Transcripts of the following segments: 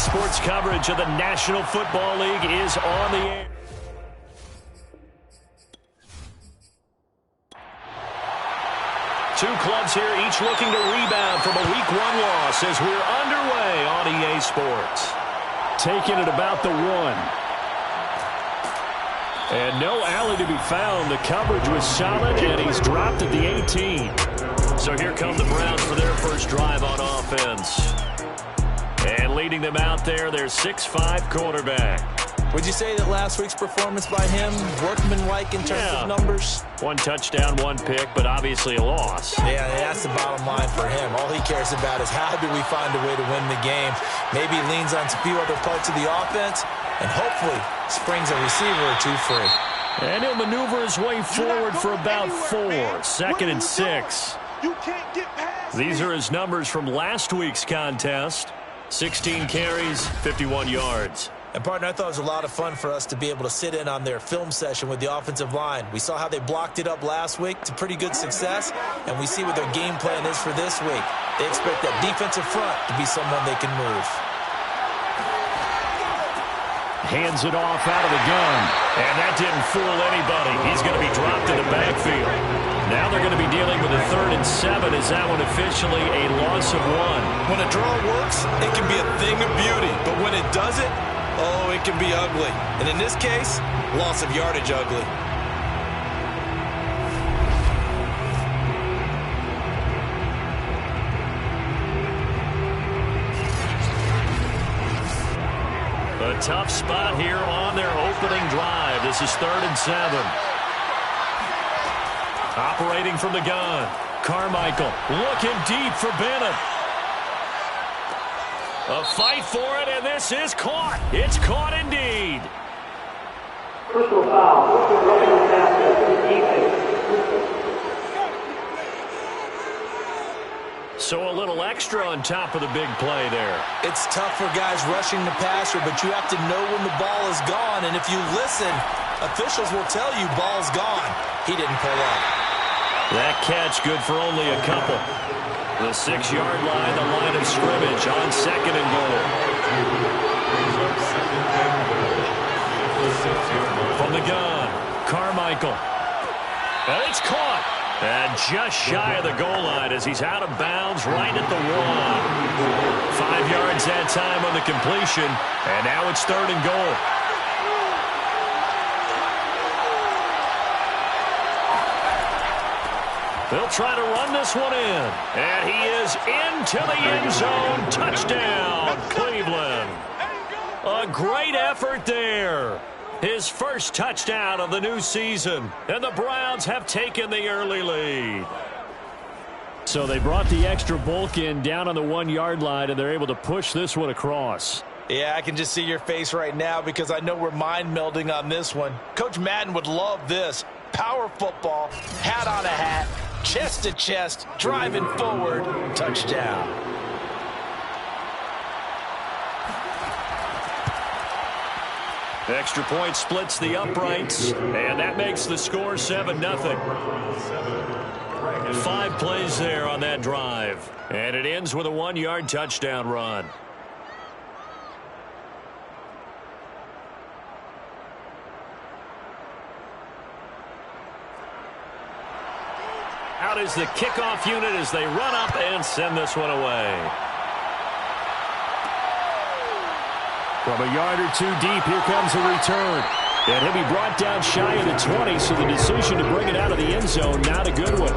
Sports coverage of the National Football League is on the air. Two clubs here, each looking to rebound from a Week 1 loss as we're underway on EA Sports. Taking it about the 1. And no alley to be found. The coverage was solid, and he's dropped at the 18. So here come the Browns for their first drive on offense. And leading them out there, their 6'5" quarterback. Would you say that last week's performance by him, workmanlike in terms of numbers? 1 touchdown, 1 pick, but obviously a loss. Yeah, that's the bottom line for him. All he cares about is how do we find a way to win the game. Maybe he leans on a few other parts of the offense, and hopefully springs a receiver or 2 free. And he'll maneuver his way forward for about 4. 2nd and 6. These are his numbers from last week's contest. 16 carries, 51 yards. And, partner, I thought it was a lot of fun for us to be able to sit in on their film session with the offensive line. We saw how they blocked it up last week to pretty good success, and we see what their game plan is for this week. They expect that defensive front to be someone they can move. Hands it off out of the gun, and that didn't fool anybody. He's going to be dropped in the backfield. Now they're going to be dealing with a 3rd and 7. Is that one officially a loss of 1? When a draw works, it can be a thing of beauty, but when it doesn't, oh, it can be ugly. And in this case, loss of yardage ugly. A tough spot here on their opening drive. This is 3rd and 7. Operating from the gun. Carmichael looking deep for Bennett. A fight for it, and this is caught. It's caught indeed. Personal foul. So a little extra on top of the big play there. It's tough for guys rushing the passer, but you have to know when the ball is gone. And if you listen, officials will tell you ball's gone. He didn't pull up. That catch good for only a couple. The 6-yard line, the line of scrimmage on 2nd and goal. From the gun, Carmichael. And it's caught. And just shy of the goal line as he's out of bounds right at the 1. 5 yards that time on the completion. And now it's 3rd and goal. They'll try to run this one in. And he is into the end zone. Touchdown, Cleveland. A great effort there. His first touchdown of the new season. And the Browns have taken the early lead. So they brought the extra bulk in down on the 1-yard line, and they're able to push this one across. Yeah, I can just see your face right now because I know we're mind melding on this one. Coach Madden would love this. Power football, hat on a hat, chest to chest, driving forward, touchdown. Extra point splits the uprights, and that makes the score 7-0. 5 plays there on that drive, and it ends with a 1-yard touchdown run. Out is the kickoff unit as they run up and send this one away. From a yard or 2 deep, here comes a return. And he'll be brought down shy of the 20, so the decision to bring it out of the end zone, not a good one.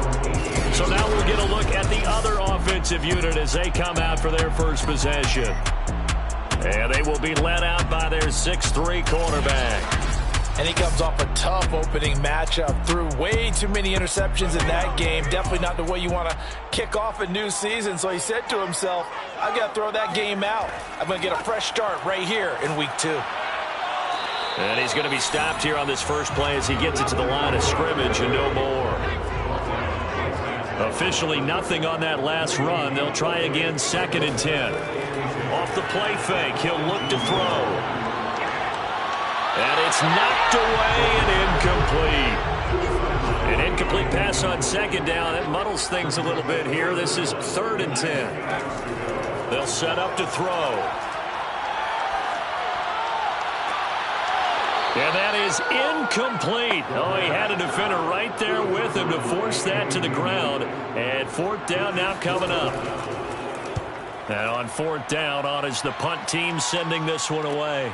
So now we'll get a look at the other offensive unit as they come out for their first possession. And they will be led out by their 6'3" quarterback. And he comes off a tough opening matchup. Threw way too many interceptions in that game. Definitely not the way you want to kick off a new season. So he said to himself, I've got to throw that game out. I'm going to get a fresh start right here in week 2. And he's going to be stopped here on this first play as he gets it to the line of scrimmage and no more. Officially nothing on that last run. They'll try again 2nd and 10. Off the play fake, he'll look to throw. And it's knocked away and incomplete. An incomplete pass on 2nd down. It muddles things a little bit here. This is 3rd and 10. They'll set up to throw. And that is incomplete. Oh, he had a defender right there with him to force that to the ground. And fourth down now coming up. And on fourth down, on is the punt team sending this one away.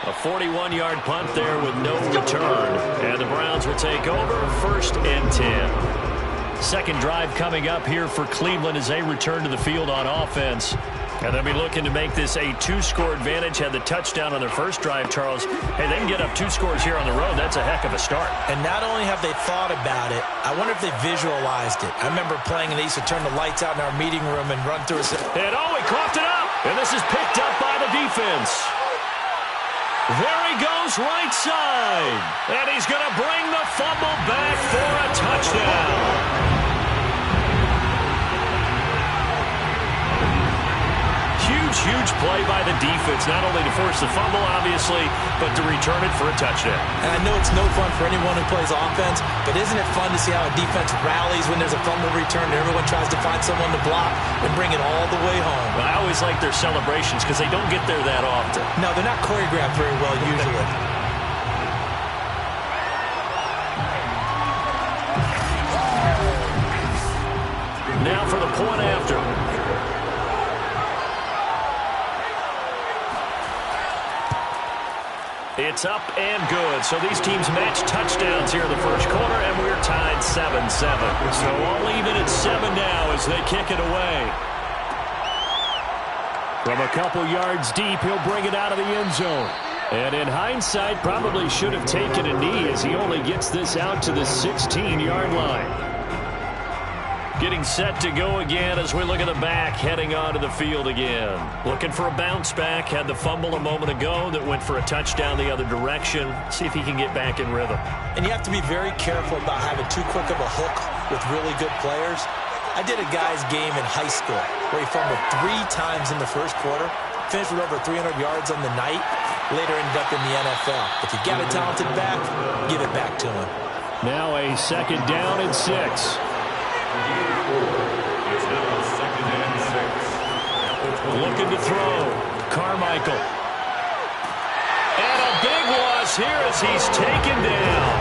A 41-yard punt there with no return. And the Browns will take over first and 10. Second drive coming up here for Cleveland as they return to the field on offense. And they'll be looking to make this a two-score advantage. Had the touchdown on their first drive, Charles. Hey, they can get up 2 scores here on the road. That's a heck of a start. And not only have they thought about it, I wonder if they visualized it. I remember playing and they used to turn the lights out in our meeting room and run through a... And oh, he coughed it up. And this is picked up by the defense. There he goes right side. And he's going to bring the fumble back for a touchdown. Huge play by the defense, not only to force the fumble, obviously, but to return it for a touchdown. And I know it's no fun for anyone who plays offense, but isn't it fun to see how a defense rallies when there's a fumble return and everyone tries to find someone to block and bring it all the way home? Well, I always like their celebrations because they don't get there that often. No, they're not choreographed very well usually. Now for the point after. It's up and good. So these teams match touchdowns here in the first quarter, and we're tied 7-7. So all even at 7 now as they kick it away. From a couple yards deep, he'll bring it out of the end zone. And in hindsight, probably should have taken a knee as he only gets this out to the 16-yard line. Getting set to go again as we look at the back, heading onto the field again. Looking for a bounce back. Had the fumble a moment ago that went for a touchdown the other direction. See if he can get back in rhythm. And you have to be very careful about having too quick of a hook with really good players. I did a guy's game in high school where he fumbled 3 times in the first quarter, finished with over 300 yards on the night, later ended up in the NFL. If you got a talented back, give it back to him. Now a second down and 6. Looking to throw. Carmichael. And a big loss here as he's taken down.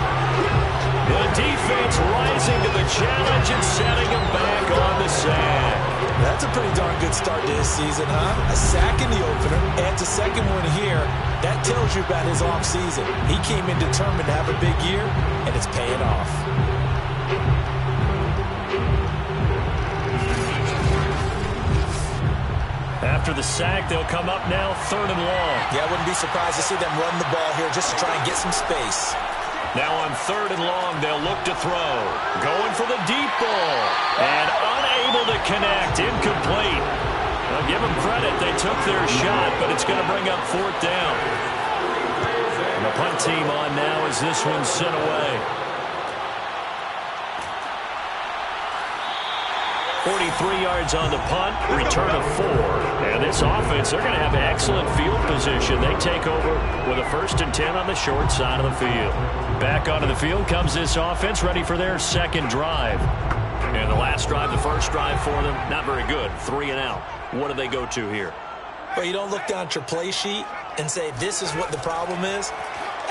The defense rising to the challenge and setting him back on the sack. That's a pretty darn good start to his season, huh? A sack in the opener, adds a second one here. That tells you about his offseason. He came in determined to have a big year, and it's paying off. After the sack, they'll come up now 3rd and long. Yeah, I wouldn't be surprised to see them run the ball here just to try and get some space. Now on 3rd and long, they'll look to throw. Going for the deep ball. And unable to connect. Incomplete. Well, give them credit. They took their shot, but it's going to bring up 4th down. And the punt team on now as this one's sent away. 43 yards on the punt, return of 4. And this offense, they're going to have excellent field position. They take over with a 1st and 10 on the short side of the field. Back onto the field comes this offense, ready for their second drive. And the last drive, the first drive for them, not very good. 3 and out. What do they go to here? Well, you don't look down at your play sheet and say, this is what the problem is.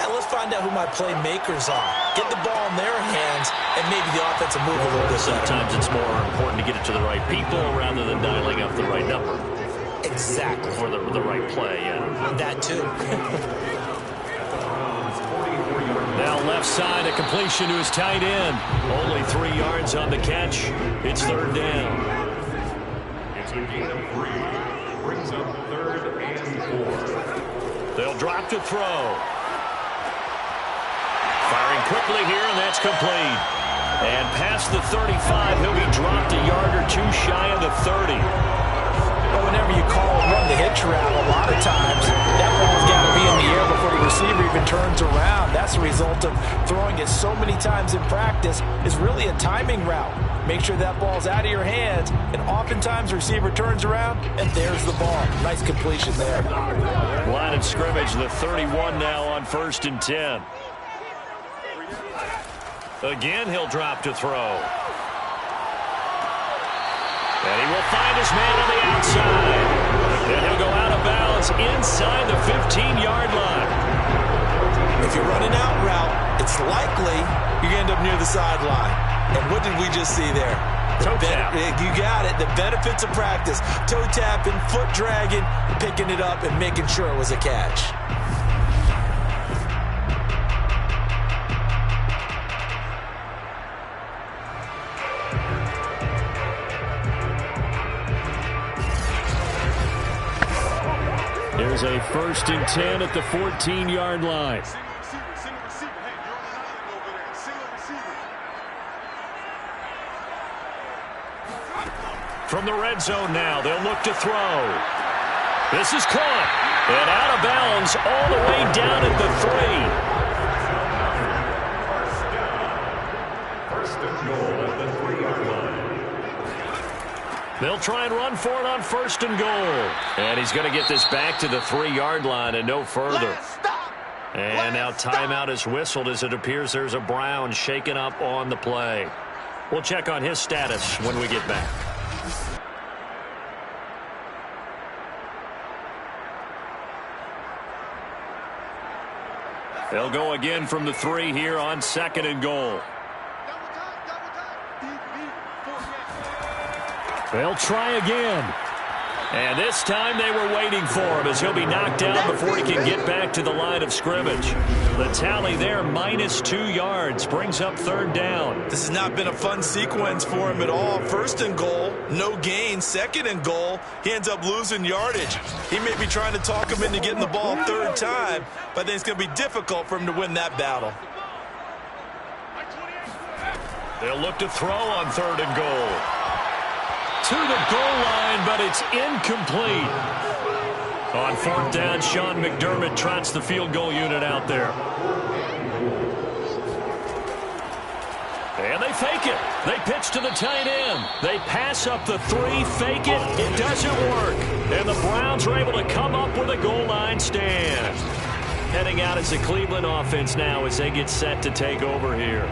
And let's find out who my playmakers are. Get the ball in their hands, and maybe the offense will move a little bit. Sometimes it's more important to get it to the right people rather than dialing up the right number. Exactly. For the right play, yeah. That too. Now left side, a completion to his tight end. Only 3 yards on the catch. It's 3rd down. It's a gain of 3. Brings up 3rd and 4. They'll drop to throw. Firing quickly here, and that's complete. And past the 35, he'll be dropped a yard or 2 shy of the 30. Well, whenever you call and run the hitch route, a lot of times that ball's got to be in the air before the receiver even turns around. That's a result of throwing it so many times in practice. Is really a timing route. Make sure that ball's out of your hands, and oftentimes the receiver turns around, and there's the ball. Nice completion there. Line of scrimmage, the 31 now on 1st and 10. Again, he'll drop to throw. And he will find his man on the outside. And he'll go out of bounds Browns inside the 15-yard line. If you're running out route, it's likely you're going to end up near the sideline. And what did we just see there? Toe tap. You got it. The benefits of practice. Toe tapping, foot dragging, picking it up, and making sure it was a catch. Here's a 1st and 10 at the 14-yard line. From the red zone now, they'll look to throw. This is caught. And out of bounds all the way down at the 3. First and goal at the 3-yard line. They'll try and run for it on 1st and goal. And he's going to get this back to the 3-yard line and no further. And now timeout is whistled as it appears there's a Brown shaken up on the play. We'll check on his status when we get back. They'll go again from the 3 here on 2nd and goal. They'll try again. And this time they were waiting for him as he'll be knocked down before he can get back to the line of scrimmage. The tally there, -2 yards, brings up 3rd down. This has not been a fun sequence for him at all. 1st and goal, no gain. 2nd and goal, he ends up losing yardage. He may be trying to talk him into getting the ball 3rd time, but I think it's going to be difficult for him to win that battle. They'll look to throw on 3rd and goal. To the goal line, but it's incomplete. On 4th down, Sean McDermott trots the field goal unit out there. And they fake it. They pitch to the tight end. They pass up the 3, fake it. It doesn't work. And the Browns are able to come up with a goal line stand. Heading out as the Cleveland offense now as they get set to take over here.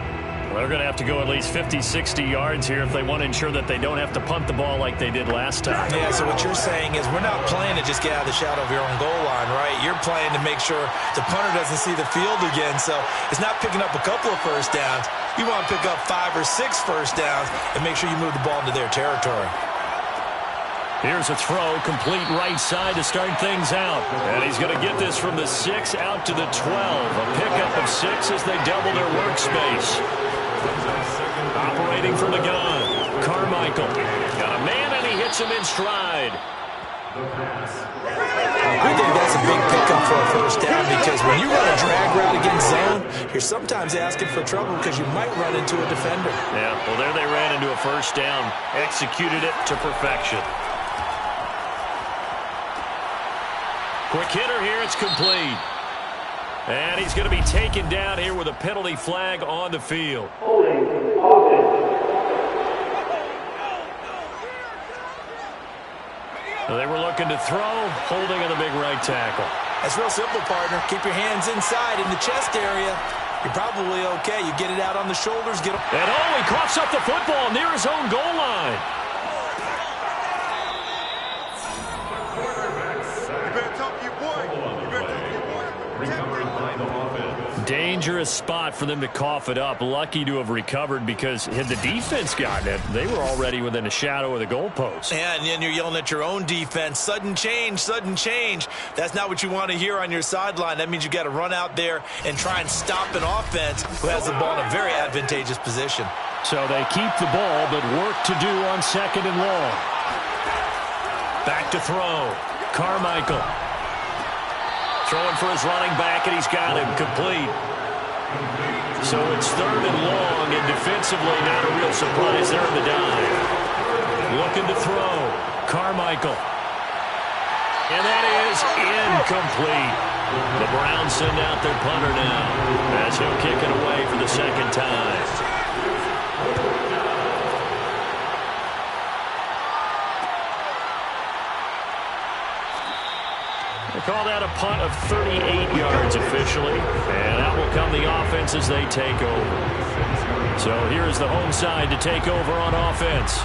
Well, they're going to have to go at least 50, 60 yards here if they want to ensure that they don't have to punt the ball like they did last time. Yeah, so what you're saying is we're not playing to just get out of the shadow of your own goal line, right? You're playing to make sure the punter doesn't see the field again. So it's not picking up a couple of 1st downs. You want to pick up 5 or 6 1st downs and make sure you move the ball into their territory. Here's a throw, complete right side to start things out. And he's going to get this from the 6 out to the 12. A pickup of 6 as they double their workspace. Operating from the gun, Carmichael. Got a man and he hits him in stride. I think that's a big pickup for a 1st down because when you run a drag route against zone, you're sometimes asking for trouble because you might run into a defender. Yeah, well, there they ran into a 1st down. Executed it to perfection. Quick hitter here, it's complete. And he's going to be taken down here with a penalty flag on the field. Holding offense. So they were looking to throw, holding on the big right tackle. That's real simple, partner. Keep your hands inside in the chest area. You're probably okay. You get it out on the shoulders. Get. And he coughs up the football near his own goal line. Dangerous spot for them to cough it up. Lucky to have recovered because had the defense gotten it, they were already within a shadow of the goalpost. Yeah, and then you're yelling at your own defense. Sudden change, sudden change. That's not what you want to hear on your sideline. That means you got to run out there and try and stop an offense who has the ball in a very advantageous position. So they keep the ball, but work to do on 2nd and long. Back to throw. Carmichael. Throwing for his running back, and he's got him complete. So it's 3rd and long, and defensively not a real surprise there in the dive. Looking to throw. Carmichael. And that is incomplete. The Browns send out their punter now as he'll kick it away for the 2nd time. They call that a punt of 38 yards officially, and out will come the offense as they take over. So here's the home side to take over on offense.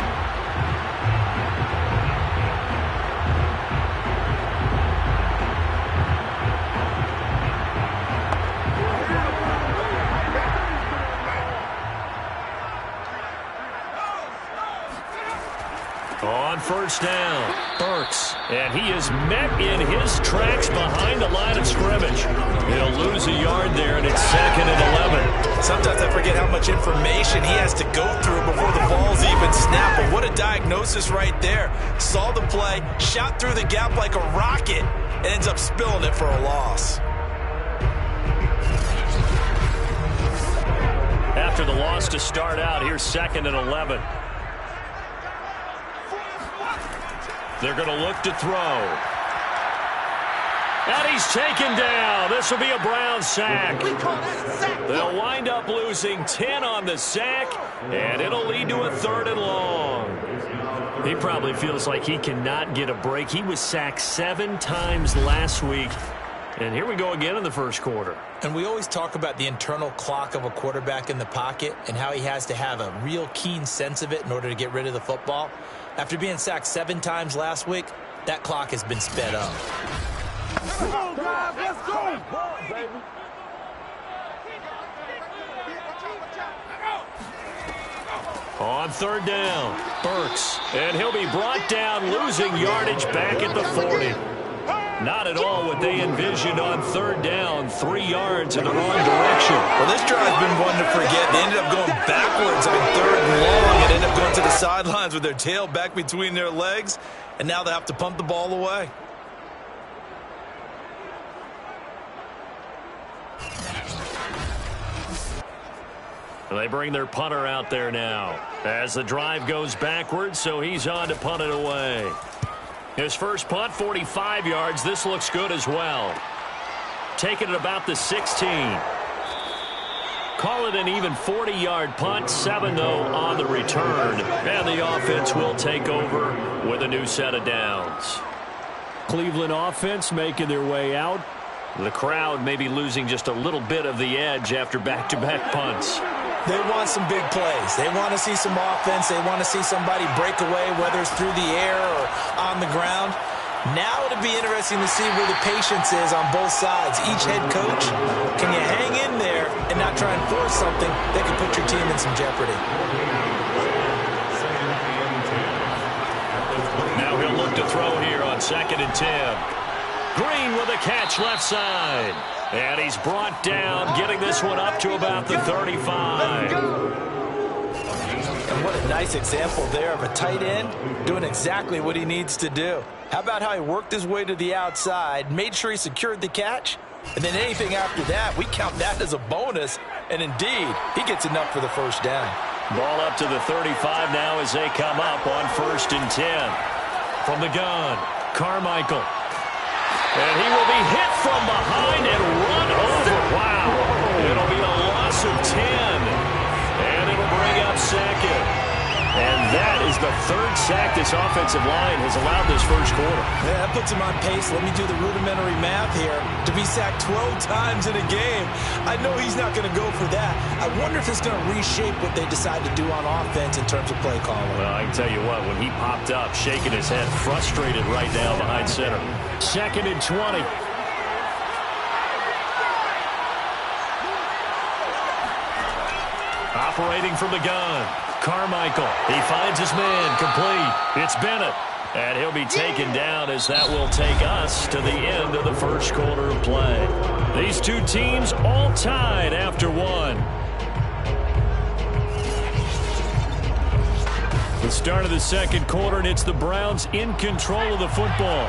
On first down, Burks, and he is met in his tracks behind the line of scrimmage. He'll lose a yard there, and it's 2nd and 11. Sometimes I forget how much information he has to go through before the ball's even snapped. But what a diagnosis right there. Saw the play, shot through the gap like a rocket, and ends up spilling it for a loss. After the loss to start out, here's 2nd and 11. They're going to look to throw. And he's taken down. This will be a Brown sack. They'll wind up losing 10 on the sack, and it'll lead to a 3rd and long. He probably feels like he cannot get a break. He was sacked 7 times last week. And here we go again in the first quarter. And we always talk about the internal clock of a quarterback in the pocket and how he has to have a real keen sense of it in order to get rid of the football. After being sacked 7 times last week, that clock has been sped up. Come on, guys, let's go! Baby. On 3rd down, Burks. And he'll be brought down, losing yardage back at the 40. Not at all what they envisioned on 3rd down. 3 yards in the wrong direction. Well, this drive's been one to forget. They ended up going backwards on 3rd and long and ended up going to the sidelines with their tail back between their legs. And now they have to pump the ball away. They bring their punter out there now as the drive goes backwards, so he's on to punt it away. His first punt, 45 yards. This looks good as well. Taking it about the 16. Call it an even 40-yard punt. 7, though, on the return. And the offense will take over with a new set of downs. Cleveland offense making their way out. The crowd may be losing just a little bit of the edge after back-to-back punts. They want some big plays. They want to see some offense. They want to see somebody break away, whether it's through the air or on the ground. Now it'll be interesting to see where the patience is on both sides. Each head coach, can you hang in there and not try and force something that could put your team in some jeopardy? Now he'll look to throw here on 2nd and 10. Green with a catch left side. And he's brought down, getting this one up to about the 35. And what a nice example there of a tight end doing exactly what he needs to do. How about how he worked his way to the outside, made sure he secured the catch, and then anything after that, we count that as a bonus. And indeed, he gets enough for the first down. Ball up to the 35 now as they come up on 1st and 10. From the gun, Carmichael. And he will be hit from behind and run over. Wow. It'll be a loss of 10. And it'll bring up 2nd. And that is the 3rd sack this offensive line has allowed this first quarter. Yeah, that puts him on pace. Let me do the rudimentary math here. To be sacked 12 times in a game, I know he's not going to go for that. I wonder if it's going to reshape what they decide to do on offense in terms of play calling. Well, I can tell you what, when he popped up, shaking his head, frustrated right now behind center. 2nd and 20. Operating from the gun. Carmichael. He finds his man. Complete. It's Bennett. And he'll be taken down as that will take us to the end of the first quarter of play. These two teams all tied after 1. The start of the second quarter, and it's the Browns in control of the football.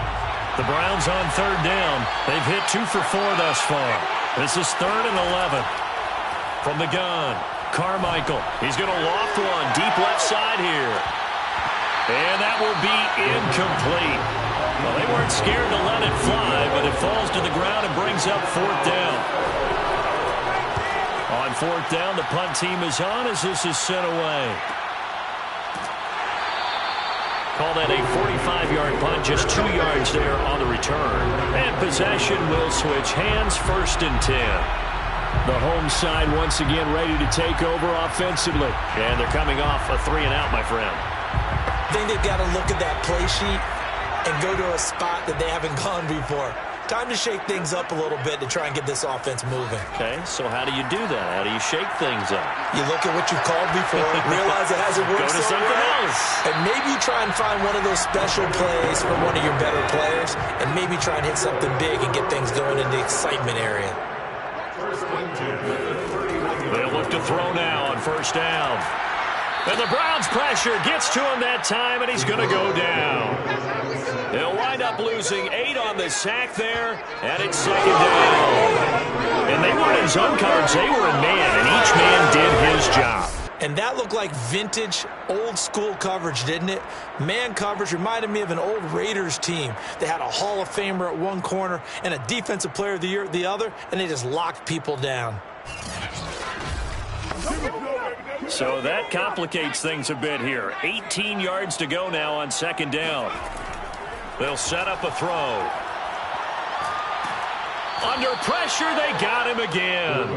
The Browns on 3rd down. They've hit 2 for 4 thus far. This is 3rd and 11. From the gun, Carmichael. He's going to loft one deep left side here. And that will be incomplete. Well, they weren't scared to let it fly, but it falls to the ground and brings up 4th down. On 4th down, the punt team is on as this is sent away. Call that a 45-yard punt, just 2 yards there on the return. And possession will switch hands, 1st and 10. The home side once again ready to take over offensively. And they're coming off a 3-and-out, my friend. I think they've got to look at that play sheet and go to a spot that they haven't gone before. Time to shake things up a little bit to try and get this offense moving. Okay, so how do you do that? How do you shake things up? You look at what you've called before, realize it hasn't worked Go to so something well, else. and maybe you try and find one of those special plays from one of your better players, and maybe try and hit something big and get things going in the excitement area. They'll look to throw now on first down. And the Browns' pressure gets to him that time, and he's going to go down. They'll wind up losing 8 on the sack there, and it's second down. And they weren't in zone coverage. They were in man, and each man did his job. And that looked like vintage, old-school coverage, didn't it? Man coverage reminded me of an old Raiders team. They had a Hall of Famer at one corner and a Defensive Player of the Year at the other, and they just locked people down. So that complicates things a bit here. 18 yards to go now on second down. They'll set up a throw. Under pressure, they got him again.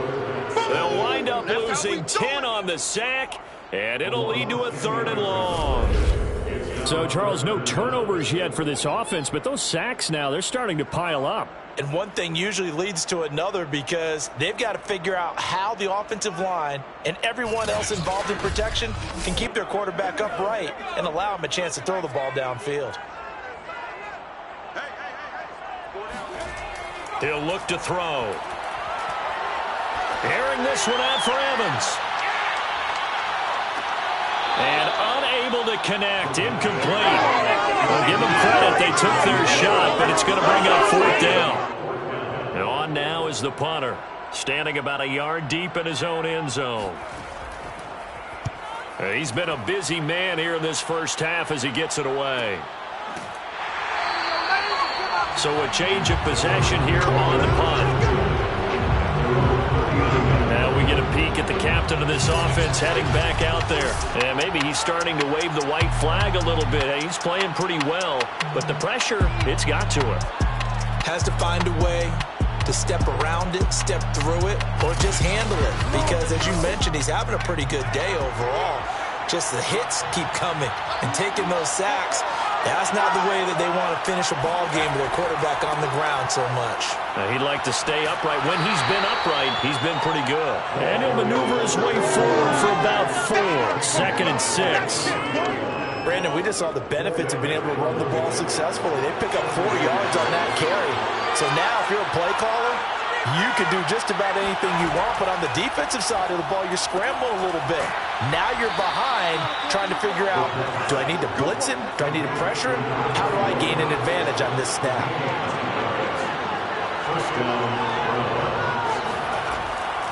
They'll wind up losing 10 on the sack, and it'll lead to a 3rd and long. So, Charles, no turnovers yet for this offense, but those sacks now, they're starting to pile up. And one thing usually leads to another because they've got to figure out how the offensive line and everyone else involved in protection can keep their quarterback upright and allow him a chance to throw the ball downfield. He'll look to throw. Airing this one out for Evans. And unable to connect. Incomplete. Well, give them credit. They took their shot, but it's going to bring up 4th down. And on now is the punter, standing about a yard deep in his own end zone. He's been a busy man here in this first half as he gets it away. So a change of possession here on the punt. Now we get a peek at the captain of this offense heading back out there. And maybe he's starting to wave the white flag a little bit. He's playing pretty well, but the pressure, it's got to him. Has to find a way to step around it, step through it, or just handle it. Because as you mentioned, he's having a pretty good day overall. Just the hits keep coming and taking those sacks. That's not the way that they want to finish a ball game with their quarterback on the ground so much. He'd like to stay upright. When he's been upright, he's been pretty good. And he'll maneuver his way forward for about 4. 2nd and 6. Brandon, we just saw the benefits of being able to run the ball successfully. They pick up 4 yards on that carry. So now if you're a play caller, you can do just about anything you want, but on the defensive side of the ball, you're scrambling a little bit. Now you're behind trying to figure out, do I need to blitz him? Do I need to pressure him? How do I gain an advantage on this snap?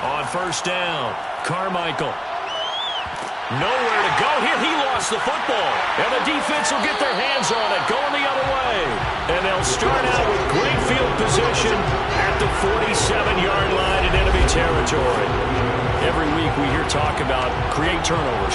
On first down, Carmichael. Nowhere to go here. He lost the football. And the defense will get their hands on it, going the other way. And they'll start out with great field position at the 47-yard line in enemy territory. Every week we hear talk about create turnovers.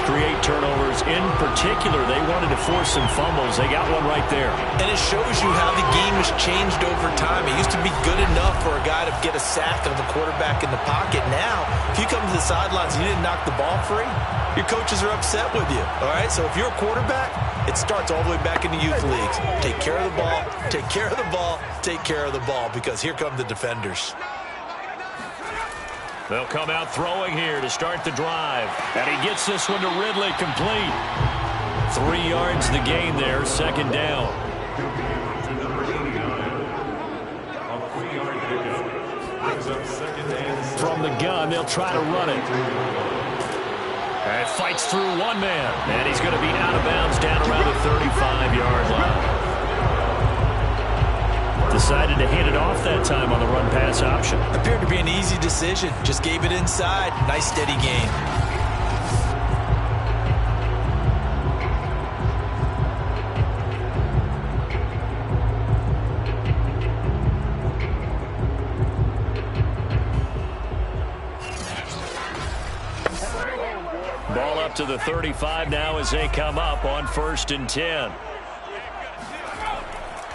In particular, they wanted to force some fumbles. They got one right there. And it shows you how the game has changed over time. It used to be good enough for a guy to get a sack of the quarterback in the pocket. Now, if you come to the sidelines and you didn't knock the ball free, your coaches are upset with you. All right, so if you're a quarterback, it starts all the way back in the youth leagues. Take care of the ball, take care of the ball, take care of the ball, because here come the defenders. They'll come out throwing here to start the drive. And he gets this one to Ridley, complete. 3 yards the gain there, second down. From the gun, they'll try to run it. And fights through one man. And he's going to be out of bounds down around the 35-yard line. Decided to hand it off that time on the run-pass option. Appeared to be an easy decision. Just gave it inside. Nice steady gain. Ball up to the 35 now as they come up on 1st and 10.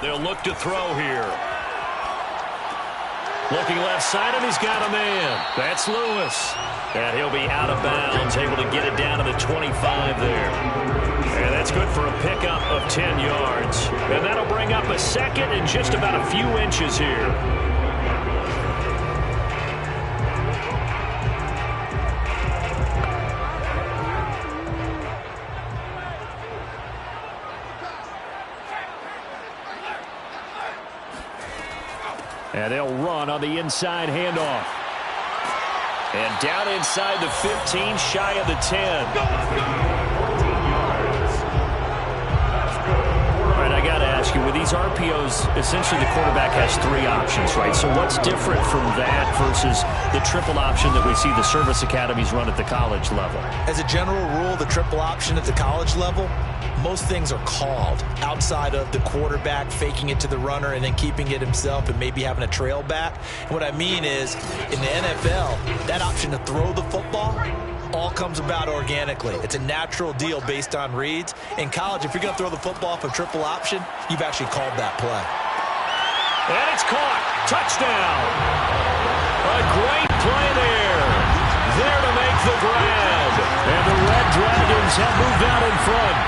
They'll look to throw here. Looking left side, and he's got a man. That's Lewis. And he'll be out of bounds, able to get it down to the 25 there. And that's good for a pickup of 10 yards. And that'll bring up a second and just about a few inches here. And they'll run on the inside handoff. And down inside the 15, shy of the 10. All right, I got to ask you, with these RPOs, essentially the quarterback has 3 options, right? So what's different from that versus the triple option that we see the service academies run at the college level? As a general rule, the triple option at the college level, most things are called outside of the quarterback faking it to the runner and then keeping it himself and maybe having a trail back. And what I mean is, in the NFL, that option to throw the football all comes about organically. It's a natural deal based on reads. In college, if you're going to throw the football off a triple option, you've actually called that play. And it's caught. Touchdown. A great play there. There to make the grab. And the Red Dragons have moved out in front.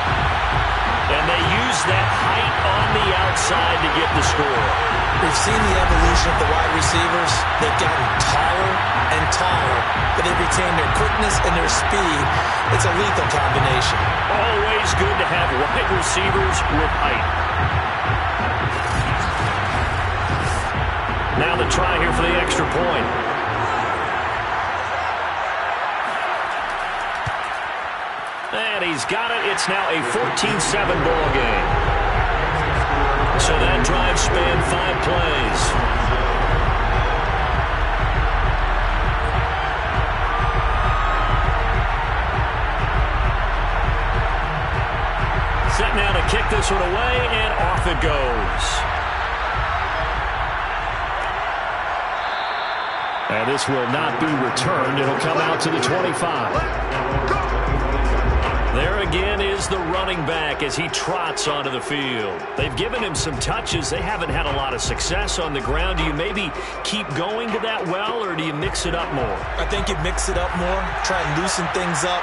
And they use that height on the outside to get the score. We've seen the evolution of the wide receivers. They've gotten taller and taller, but they've retained their quickness and their speed. It's a lethal combination. Always good to have wide receivers with height. Now the try here for the extra point. And he's got it. It's now a 14-7 ball game. So that drive spanned 5 plays. Set now to kick this one away, and off it goes. And this will not be returned. It'll come out to the 25. There again is the running back as he trots onto the field. They've given him some touches. They haven't had a lot of success on the ground. Do you maybe keep going to that well, or do you mix it up more? I think you mix it up more, try and loosen things up.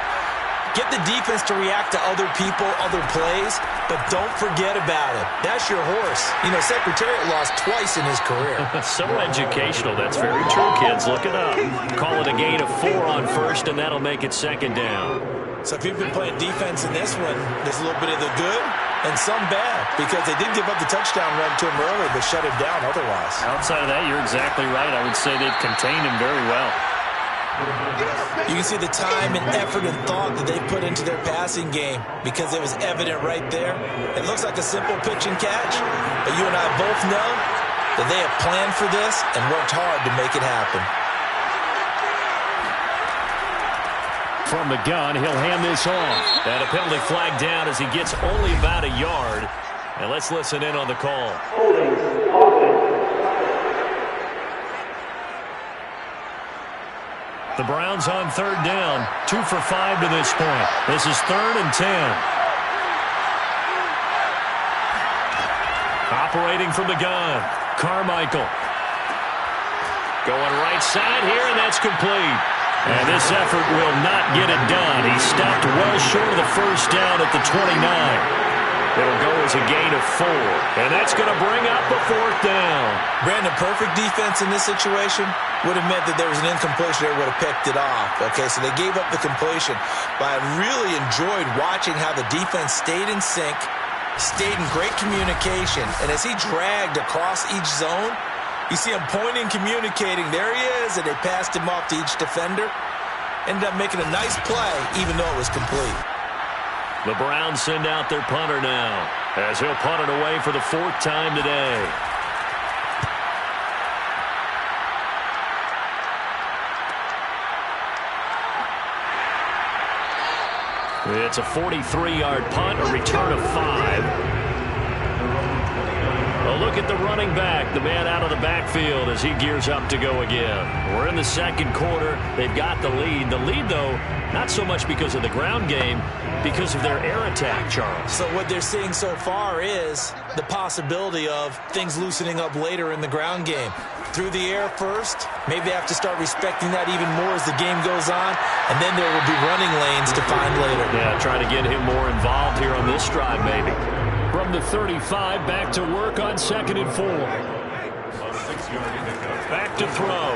Get the defense to react to other people, other plays, but don't forget about it. That's your horse. You know, Secretariat lost twice in his career. So educational. That's very true, kids. Look it up. Call it a gain of 4 on first, and that'll make it second down. So if you've been playing defense in this one, there's a little bit of the good and some bad, because they did give up the touchdown run to him early, but shut him down otherwise. Outside of that, you're exactly right. I would say they've contained him very well. You can see the time and effort and thought that they put into their passing game, because it was evident right there. It looks like a simple pitch and catch, but you and I both know that they have planned for this and worked hard to make it happen. From the gun, he'll hand this off. And a penalty flag down as he gets only about a yard. And let's listen in on the call. The Browns on third down. 2 for 5 to this point. This is 3rd and 10. Operating from the gun, Carmichael. Going right side here, and that's complete. And this effort will not get it done. He stopped well short of the first down at the 29. It'll go as a gain of 4. And that's going to bring up a 4th down. Brandon, perfect defense in this situation would have meant that there was an incompletion. They would have picked it off. Okay, so they gave up the completion. But I really enjoyed watching how the defense stayed in sync, stayed in great communication. And as he dragged across each zone, you see him pointing, communicating. There he is, and they passed him off to each defender. Ended up making a nice play, even though it was complete. The Browns send out their punter now, as he'll punt it away for the 4th time today. It's a 43-yard punt, a return of 5. A look at the running back, the man out of the backfield as he gears up to go again. We're in the second quarter. They've got the lead. The lead, though, not so much because of the ground game, because of their air attack, Charles. So what they're seeing so far is the possibility of things loosening up later in the ground game. Through the air first, maybe they have to start respecting that even more as the game goes on, and then there will be running lanes to find later. Yeah, try to get him more involved help here on this drive, maybe. From the 35, back to work on 2nd and 4. Back to throw.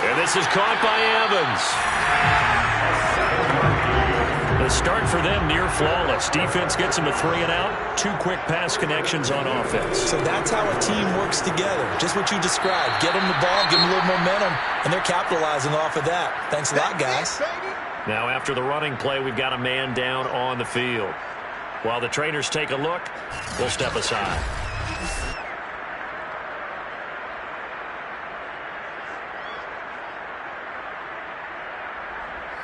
And this is caught by Evans. The start for them near flawless. Defense gets them a 3 and out. 2 quick pass connections on offense. So that's how a team works together. Just what you described. Get them the ball, give them a little momentum, and they're capitalizing off of that. Thanks a lot, guys. Now after the running play, we've got a man down on the field. While the trainers take a look, we'll step aside.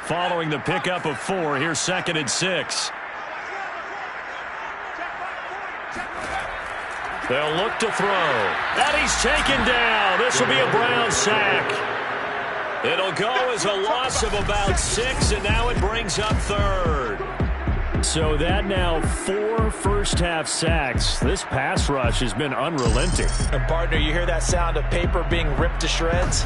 Following the pickup of 4, here's 2nd and 6. They'll look to throw. And he's taken down. This will be a Brown sack. It'll go as a loss of about 6, and now it brings up 3rd. So that now 4 first-half sacks. This pass rush has been unrelenting. And, partner, you hear that sound of paper being ripped to shreds?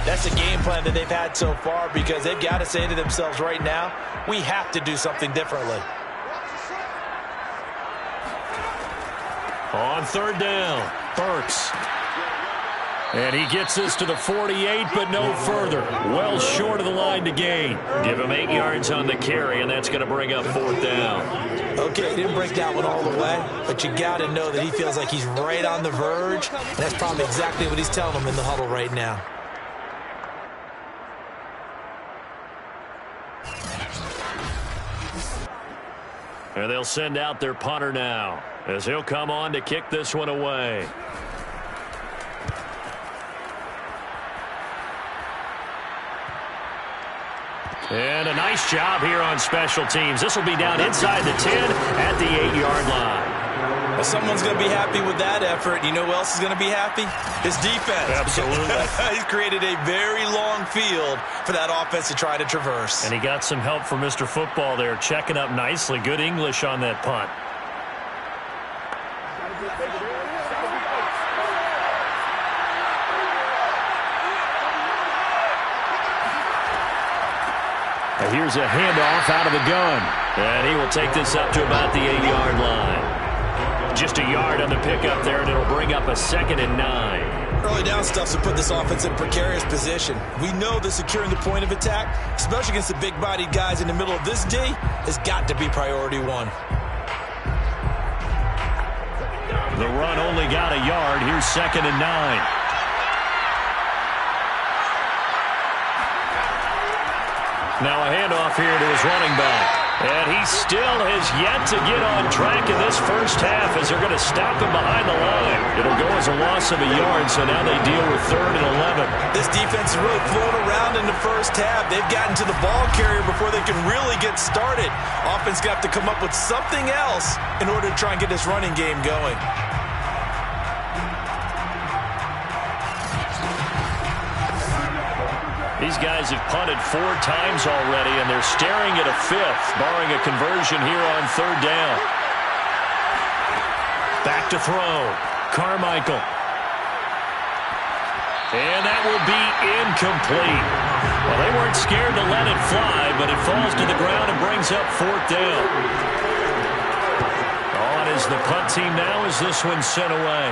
That's the game plan that they've had so far because they've got to say to themselves right now, we have to do something differently. On 3rd down, Burks. And he gets this to the 48, but no further. Well short of the line to gain. Give him 8 yards on the carry, and that's going to bring up 4th down. Okay, he didn't break that one all the way, but you got to know that he feels like he's right on the verge, and that's probably exactly what he's telling them in the huddle right now. And they'll send out their punter now, as he'll come on to kick this one away. And a nice job here on special teams. This will be down inside the 10 at the 8-yard line. Well, someone's going to be happy with that effort. You know who else is going to be happy? His defense. Absolutely. He's created a very long field for that offense to try to traverse. And he got some help from Mr. Football there, checking up nicely. Good English on that punt. Here's a handoff out of the gun. And he will take this up to about the 8-yard line. Just a yard on the pickup there, and it'll bring up a 2nd and 9. Early down stuff to put this offense in precarious position. We know that securing the point of attack, especially against the big-bodied guys in the middle of this D, has got to be priority 1. The run only got a yard. Here's 2nd and 9. Now a handoff here to his running back. And he still has yet to get on track in this first half as they're going to stop him behind the line. It'll go as a loss of a yard, so now they deal with 3rd and 11. This defense is really flown around in the first half. They've gotten to the ball carrier before they can really get started. Offense got to come up with something else in order to try and get this running game going. These guys have punted 4 times already, and they're staring at a 5th, barring a conversion here on 3rd down. Back to throw. Carmichael. And that will be incomplete. Well, they weren't scared to let it fly, but it falls to the ground and brings up 4th down. On is the punt team now as this one's sent away.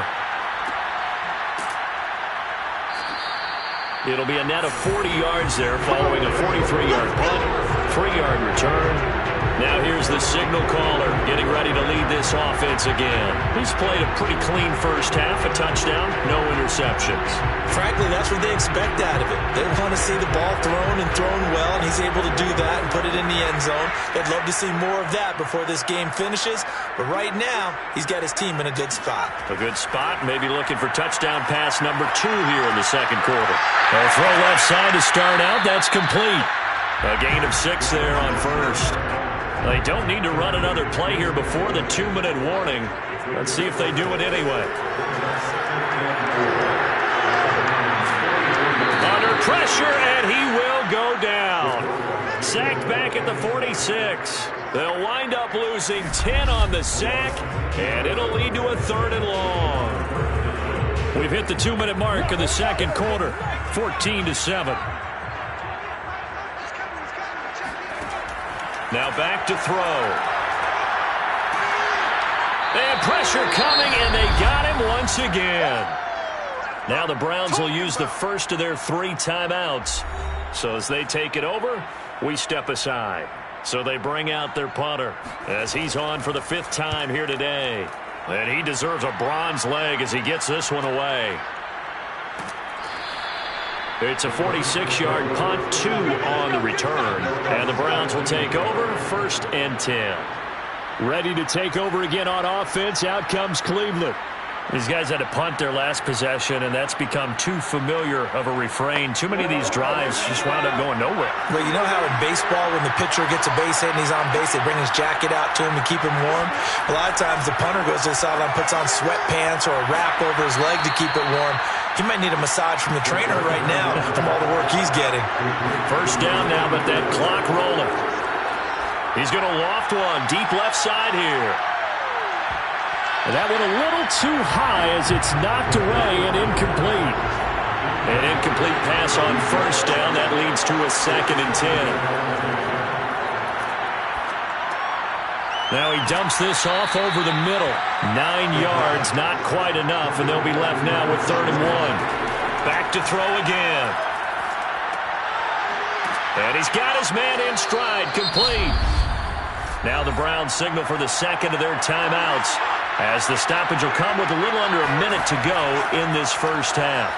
It'll be a net of 40 yards there following a 43-yard punt, 3-yard return. Now here's the signal caller getting ready to lead this offense again. He's played a pretty clean first half, a touchdown, no interceptions. Frankly, that's what they expect out of it. They want to see the ball thrown and thrown well, and he's able to do that and put it in the end zone. They'd love to see more of that before this game finishes, but right now, he's got his team in a good spot. A good spot, maybe looking for touchdown pass number 2 here in the second quarter. They'll throw left side to start out. That's complete. A gain of 6 there on first. They don't need to run another play here before the 2-minute warning. Let's see if they do it anyway. Under pressure, and he will go down. Sacked back at the 46. They'll wind up losing 10 on the sack, and it'll lead to a 3rd and long. We've hit the 2-minute mark in the second quarter, 14-7. Now back to throw. And pressure coming, and they got him once again. Now the Browns will use the first of their 3 timeouts. So as they take it over, we step aside. So they bring out their punter as he's on for the 5th time here today. And he deserves a bronze leg as he gets this one away. It's a 46-yard punt, 2 on the return. And the Browns will take over, 1st and 10. Ready to take over again on offense. Out comes Cleveland. These guys had to punt their last possession, and that's become too familiar of a refrain. Too many of these drives just wound up going nowhere. Well, you know how in baseball when the pitcher gets a base hit and he's on base, they bring his jacket out to him to keep him warm? A lot of times the punter goes to the sideline, puts on sweatpants or a wrap over his leg to keep it warm. He might need a massage from the trainer right now from all the work he's getting. 1st down now, but that clock rolling. He's going to loft one deep left side here. And that one a little too high as it's knocked away and incomplete. An incomplete pass on 1st down. That leads to a 2nd and 10. Now he dumps this off over the middle. 9 yards, not quite enough, and they'll be left now with 3rd and 1. Back to throw again. And he's got his man in stride, complete. Now the Browns signal for the 2nd of their timeouts, as the stoppage will come with a little under a minute to go in this 1st half.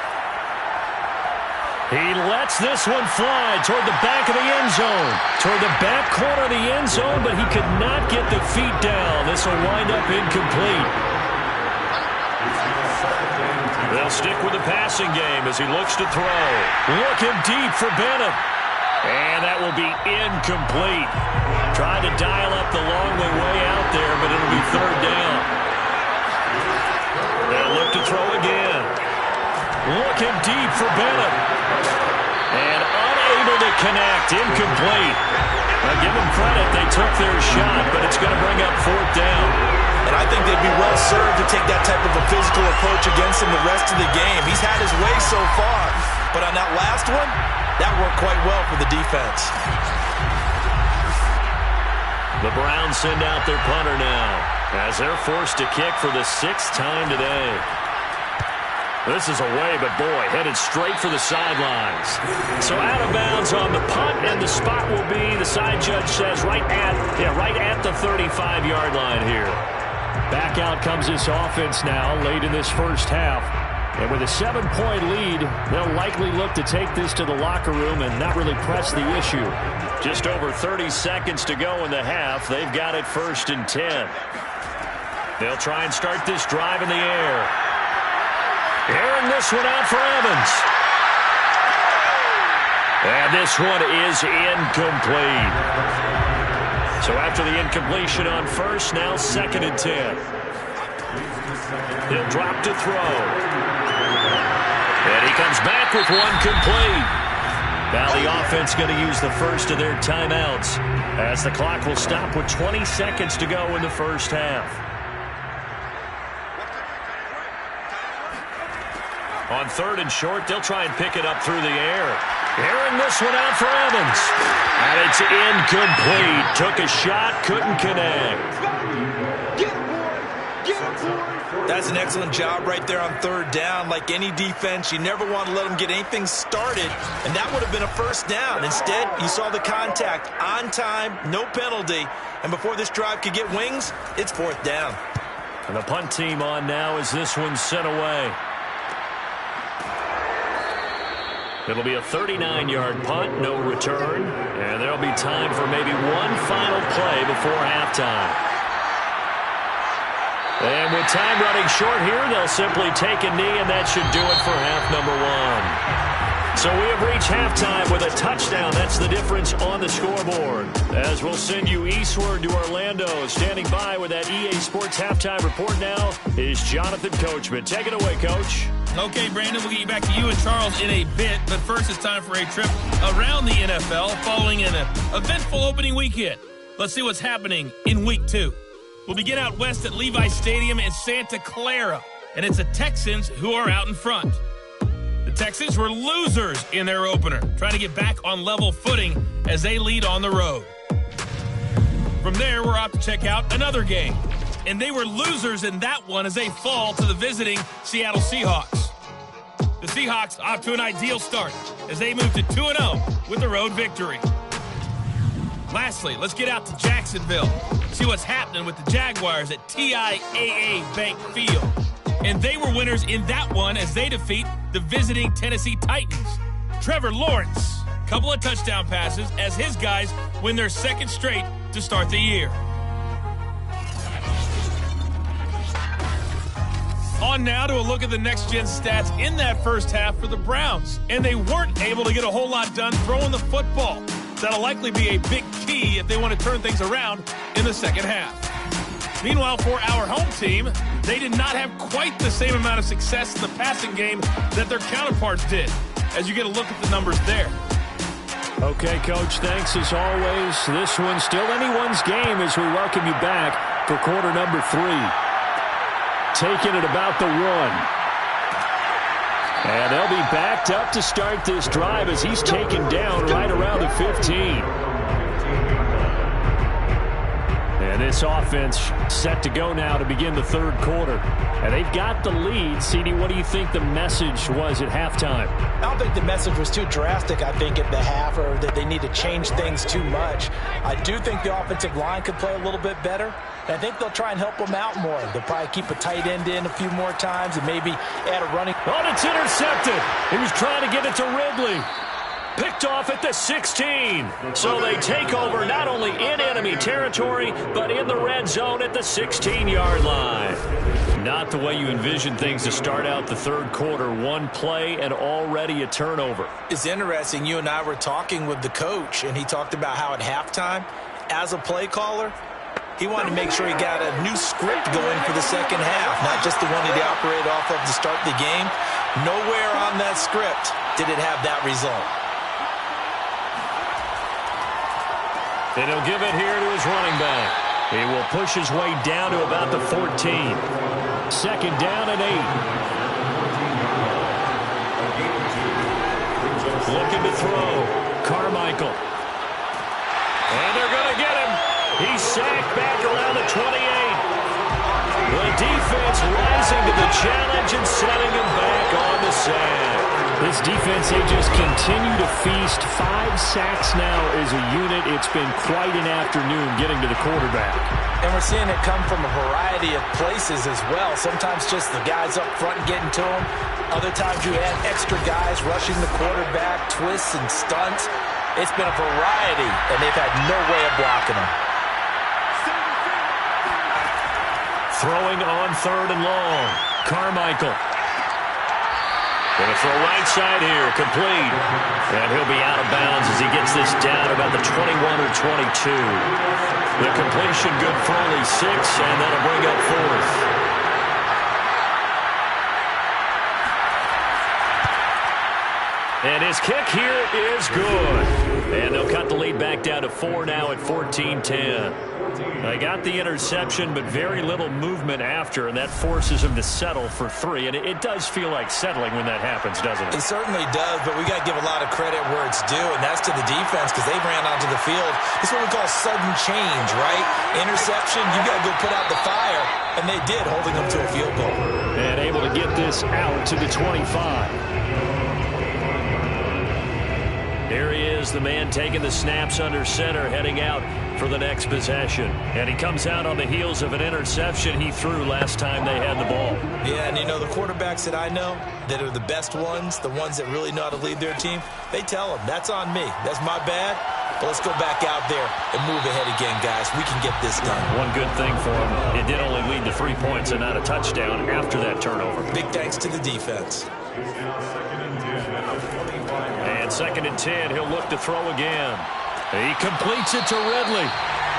He lets this one fly toward the back of the end zone, toward the back corner of the end zone, but he could not get the feet down. This will wind up incomplete. They'll stick with the passing game as he looks to throw. Looking deep for Bennett. And that will be incomplete. Tried to dial up the long way out there, but it'll be 3rd down. They'll look to throw again. Looking deep for Bennett. And unable to connect. Incomplete. Now give them credit. They took their shot, but it's going to bring up 4th down. And I think they'd be well served to take that type of a physical approach against him the rest of the game. He's had his way so far. But on that last one, that worked quite well for the defense. The Browns send out their punter now as they're forced to kick for the 6th time today. This is away, but boy, headed straight for the sidelines. So out of bounds on the punt, and the spot will be, the side judge says, right at the 35-yard line here. Back out comes this offense now late in this 1st half. And with a 7-point lead, they'll likely look to take this to the locker room and not really press the issue. Just over 30 seconds to go in the half. They've got it 1st and 10. They'll try and start this drive in the air. Airing this one out for Evans. And this one is incomplete. So after the incompletion on 1st, now 2nd and 10. He'll drop to throw. And he comes back with one complete. Now the offense going to use the 1st of their timeouts as the clock will stop with 20 seconds to go in the 1st half. On 3rd and short, they'll try and pick it up through the air. Airing this one out for Evans. And it's incomplete. Took a shot, couldn't connect. That's an excellent job right there on 3rd down. Like any defense, you never want to let them get anything started, and that would have been a 1st down. Instead, you saw the contact on time, no penalty, and before this drive could get wings, it's 4th down. And the punt team on now as this one's sent away. It'll be a 39-yard punt, no return, and there'll be time for maybe one final play before halftime. And with time running short here, they'll simply take a knee, and that should do it for half number 1. So we have reached halftime with a touchdown. That's the difference on the scoreboard. As we'll send you eastward to Orlando. Standing by with that EA Sports halftime report now is Jonathan Coachman. Take it away, Coach. Okay, Brandon, we'll get you back to you and Charles in a bit. But first, it's time for a trip around the NFL following an eventful opening weekend. Let's see what's happening in Week 2. We'll begin out west at Levi Stadium in Santa Clara, and it's the Texans who are out in front. The Texans were losers in their opener, trying to get back on level footing as they lead on the road. From there, we're off to check out another game. And they were losers in that one as they fall to the visiting Seattle Seahawks. The Seahawks off to an ideal start as they move to 2-0 with a road victory. Lastly, let's get out to Jacksonville, see what's happening with the Jaguars at TIAA Bank Field. And they were winners in that one as they defeat the visiting Tennessee Titans. Trevor Lawrence, couple of touchdown passes as his guys win their second straight to start the year. On now to a look at the next-gen stats in that first half for the Browns. And they weren't able to get a whole lot done throwing the football. That'll likely be a big key if they want to turn things around in the second half. Meanwhile, for our home team, they did not have quite the same amount of success in the passing game that their counterparts did, as you get a look at the numbers there. Okay, Coach, thanks as always. This one's still anyone's game as we welcome you back for quarter number 3. Taking it about the 1. And they'll be backed up to start this drive as he's taken down right around the 15. And this offense set to go now to begin the third quarter. And they've got the lead. CD, what do you think the message was at halftime? I don't think the message was too drastic, I think, at the half, or that they need to change things too much. I do think the offensive line could play a little bit better. And I think they'll try and help them out more. They'll probably keep a tight end in a few more times and maybe add a running. Oh, it's intercepted. He was trying to get it to Ridley. Picked off at the 16. So they take over not only in enemy territory, but in the red zone at the 16-yard line. Not the way you envision things to start out the third quarter. One play and already a turnover. It's interesting. You and I were talking with the coach, and he talked about how at halftime, as a play caller, he wanted to make sure he got a new script going for the second half, not just the one that he operated off of to start the game. Nowhere on that script did it have that result. And he'll give it here to his running back. He will push his way down to about the 14. Second down and 8. Looking to throw. Carmichael. And they're going to get him. He's sacked back around the 28. The defense rising to the challenge and setting him back on the sack. This defense, they just continue to feast. 5 sacks now as a unit. It's been quite an afternoon getting to the quarterback. And we're seeing it come from a variety of places as well. Sometimes just the guys up front getting to him. Other times you add extra guys rushing the quarterback, twists and stunts. It's been a variety, and they've had no way of blocking them. Throwing on third and long. Carmichael. Going to throw right side here, complete. And he'll be out of bounds as he gets this down about the 21 or 22. The completion good for only 6, and that'll bring up 4th. And his kick here is good. And they'll cut the lead back down to 4 now at 14-10. They got the interception, but very little movement after, and that forces him to settle for 3. And it does feel like settling when that happens, doesn't it? It certainly does, but we got to give a lot of credit where it's due, and that's to the defense because they ran onto the field. It's what we call sudden change, right? Interception, you got to go put out the fire, and they did, holding them to a field goal. And able to get this out to the 25. Here he is, the man taking the snaps under center, heading out for the next possession. And he comes out on the heels of an interception he threw last time they had the ball. Yeah, and you know, the quarterbacks that I know that are the best ones, the ones that really know how to lead their team, they tell them, that's on me. That's my bad. But let's go back out there and move ahead again, guys. We can get this done. One good thing for him, it did only lead to 3 points and not a touchdown after that turnover. Big thanks to the defense. And second and 10, he'll look to throw again. He completes it to Ridley.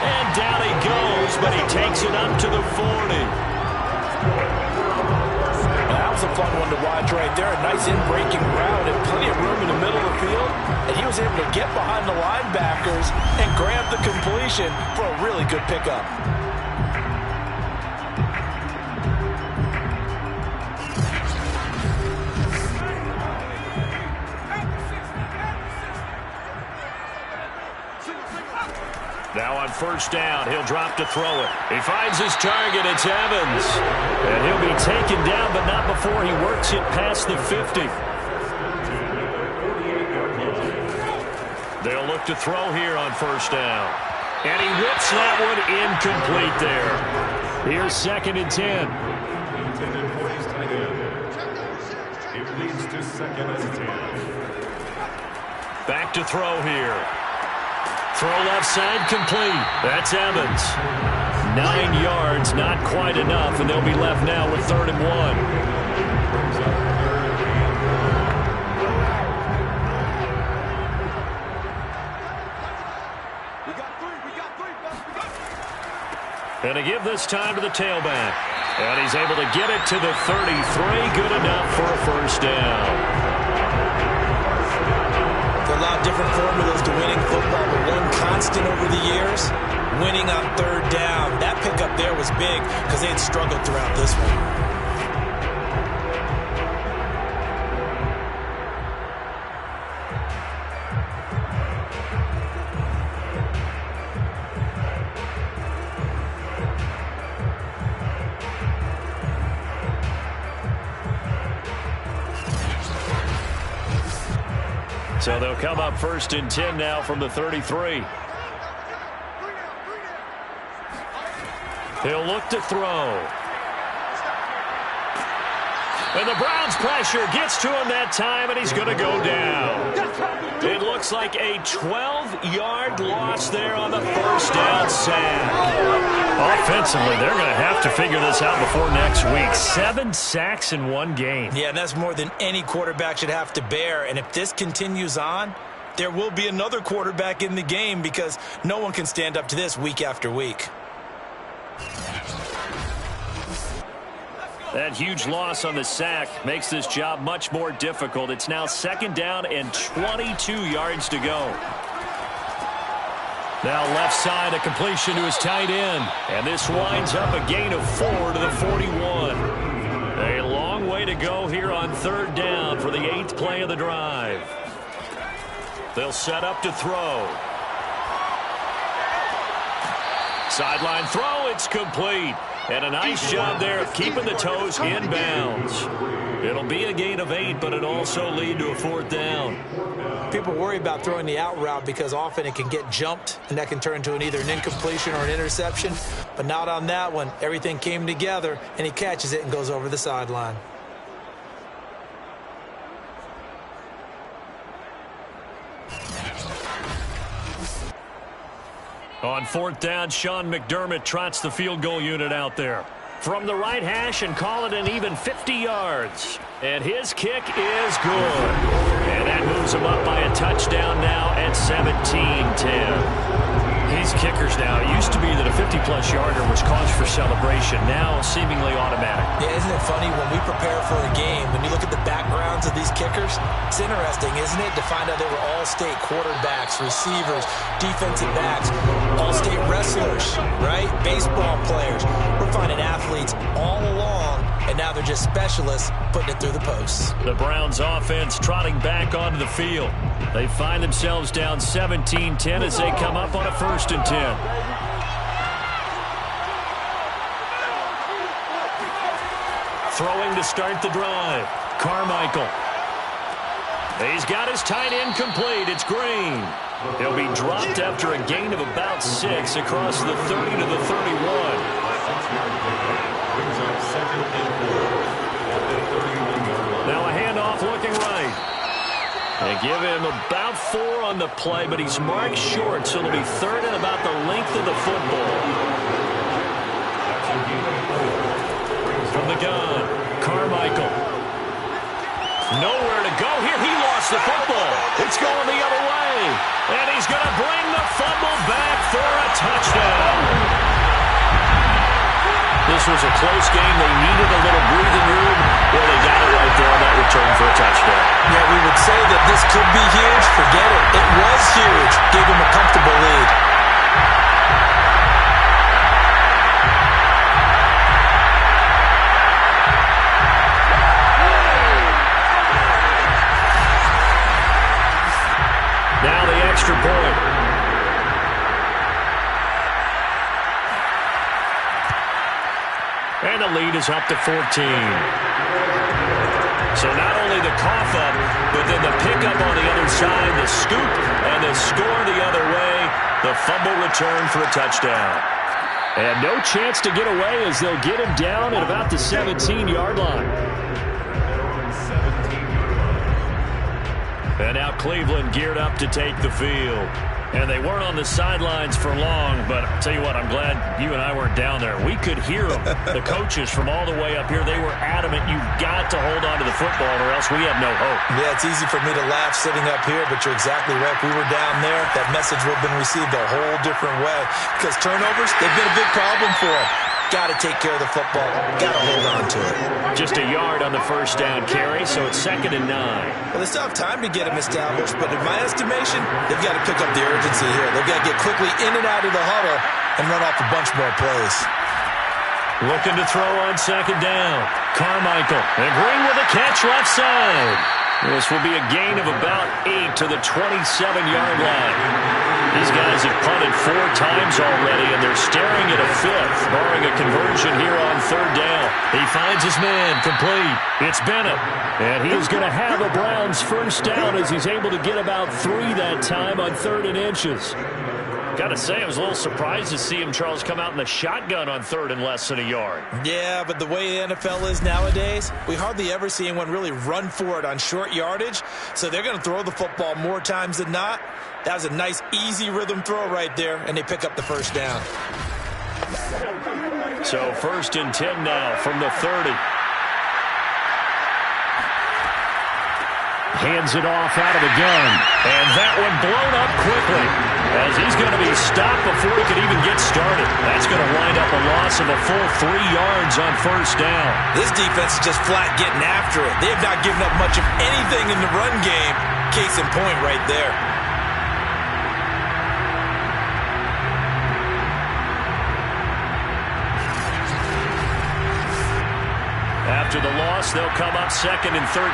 And down he goes, but he takes it up to the 40. That was a fun one to watch right there. A nice in-breaking route and plenty of room in the middle of the field. And he was able to get behind the linebackers and grab the completion for a really good pickup. Now on first down, he'll drop to throw it. He finds his target. It's Evans. And he'll be taken down, but not before he works it past the 50. They'll look to throw here on first down. And he whips that one incomplete there. Here's 2nd and 10. Intended for his tight end. It leads to 2nd and 10. Back to throw here. Throw left side complete. That's Evans. 9 yards, not quite enough, and they'll be left now with 3rd and 1. And to give this time to the tailback. And he's able to get it to the 33. Good enough for a first down. There are a lot of different formulas to winning football, but one constant over the years, winning on 3rd down. That pickup there was big because they had struggled throughout this one. So they'll come up 1st and 10 now from the 33. He'll look to throw. And the Browns' pressure gets to him that time, and he's going to go down. It looks like a 12-yard loss there on the first down sack. Offensively, they're going to have to figure this out before next week. 7 sacks in one game. Yeah, and that's more than any quarterback should have to bear. And if this continues on, there will be another quarterback in the game because no one can stand up to this week after week. That huge loss on the sack makes this job much more difficult. It's now 2nd down and 22 yards to go. Now left side, a completion to his tight end. And this winds up a gain of 4 to the 41. A long way to go here on 3rd down for the 8th play of the drive. They'll set up to throw. Sideline throw, it's complete. And a nice job there of keeping the toes in bounds. It'll be a gain of 8, but it'll also lead to a 4th down. People worry about throwing the out route because often it can get jumped, and that can turn into either an incompletion or an interception. But not on that one. Everything came together, and he catches it and goes over the sideline. On 4th down, Sean McDermott trots the field goal unit out there. From the right hash and call it an even 50 yards. And his kick is good. And that moves him up by a touchdown now at 17-10. These kickers now, it used to be that a 50-plus yarder was cause for celebration. Now seemingly automatic. Yeah, isn't it funny when we prepare for a game, when you look at the backgrounds of these kickers, it's interesting, isn't it, to find out they were all-state quarterbacks, receivers, defensive backs, all-state wrestlers, right? Baseball players. We're finding athletes all along, and now they're just specialists putting it through the posts. The Browns offense trotting back onto the field. They find themselves down 17-10 as they come up on a 1st and 10. Throwing to start the drive. Carmichael. He's got his tight end complete. It's Green. He'll be dropped after a gain of about 6 across the 30 to the 31. Now a handoff looking right. They give him about 4 on the play, but he's marked short, so it'll be 3rd and about the length of the football. From the gun, Carmichael. Nowhere to go here. He lost the football. It's going the other way. And he's going to bring the fumble back for a touchdown. This was a close game. They needed a little breathing room. Well, they got it right there on that return for a touchdown. Yeah, we would say that this could be huge. Forget it. It was huge. Gave him a comfortable lead. Now the extra point. And the lead is up to 14. So not only the cough up, but then the pickup on the other side, the scoop, and the score the other way. The fumble return for a touchdown. And no chance to get away as they'll get him down at about the 17-yard line. And now Cleveland geared up to take the field. And they weren't on the sidelines for long, but I'll tell you what, I'm glad you and I weren't down there. We could hear them, the coaches from all the way up here. They were adamant, you've got to hold on to the football or else we have no hope. Yeah, it's easy for me to laugh sitting up here, but you're exactly right. If we were down there, that message would have been received a whole different way. Because turnovers, they've been a big problem for them. Got to take care of the football. Got to hold on to it. Just a yard on the first down carry, so it's 2nd and 9. Well, they still have time to get him established, but in my estimation, they've got to pick up the urgency here. They've got to get quickly in and out of the huddle and run off a bunch more plays. Looking to throw on 2nd down. Carmichael. And Green with a catch left side. This will be a gain of about 8 to the 27-yard line. These guys have punted 4 times already, and they're staring at a 5th, barring a conversion here on 3rd down. He finds his man, complete. It's Bennett, and he is going to have a Browns first down as he's able to get about 3 that time on 3rd and inches. Got to say, I was a little surprised to see him, Charles, come out in the shotgun on 3rd and less than a yard. Yeah, but the way the NFL is nowadays, we hardly ever see anyone really run for it on short yardage, so they're going to throw the football more times than not. That was a nice, easy rhythm throw right there, and they pick up the first down. So 1st and 10 now from the 30. Hands it off out of the gun. And that one blown up quickly as he's going to be stopped before he could even get started. That's going to wind up a loss of a full 3 yards on first down. This defense is just flat getting after it. They have not given up much of anything in the run game. Case in point right there. After the loss, they'll come up 2nd and 13.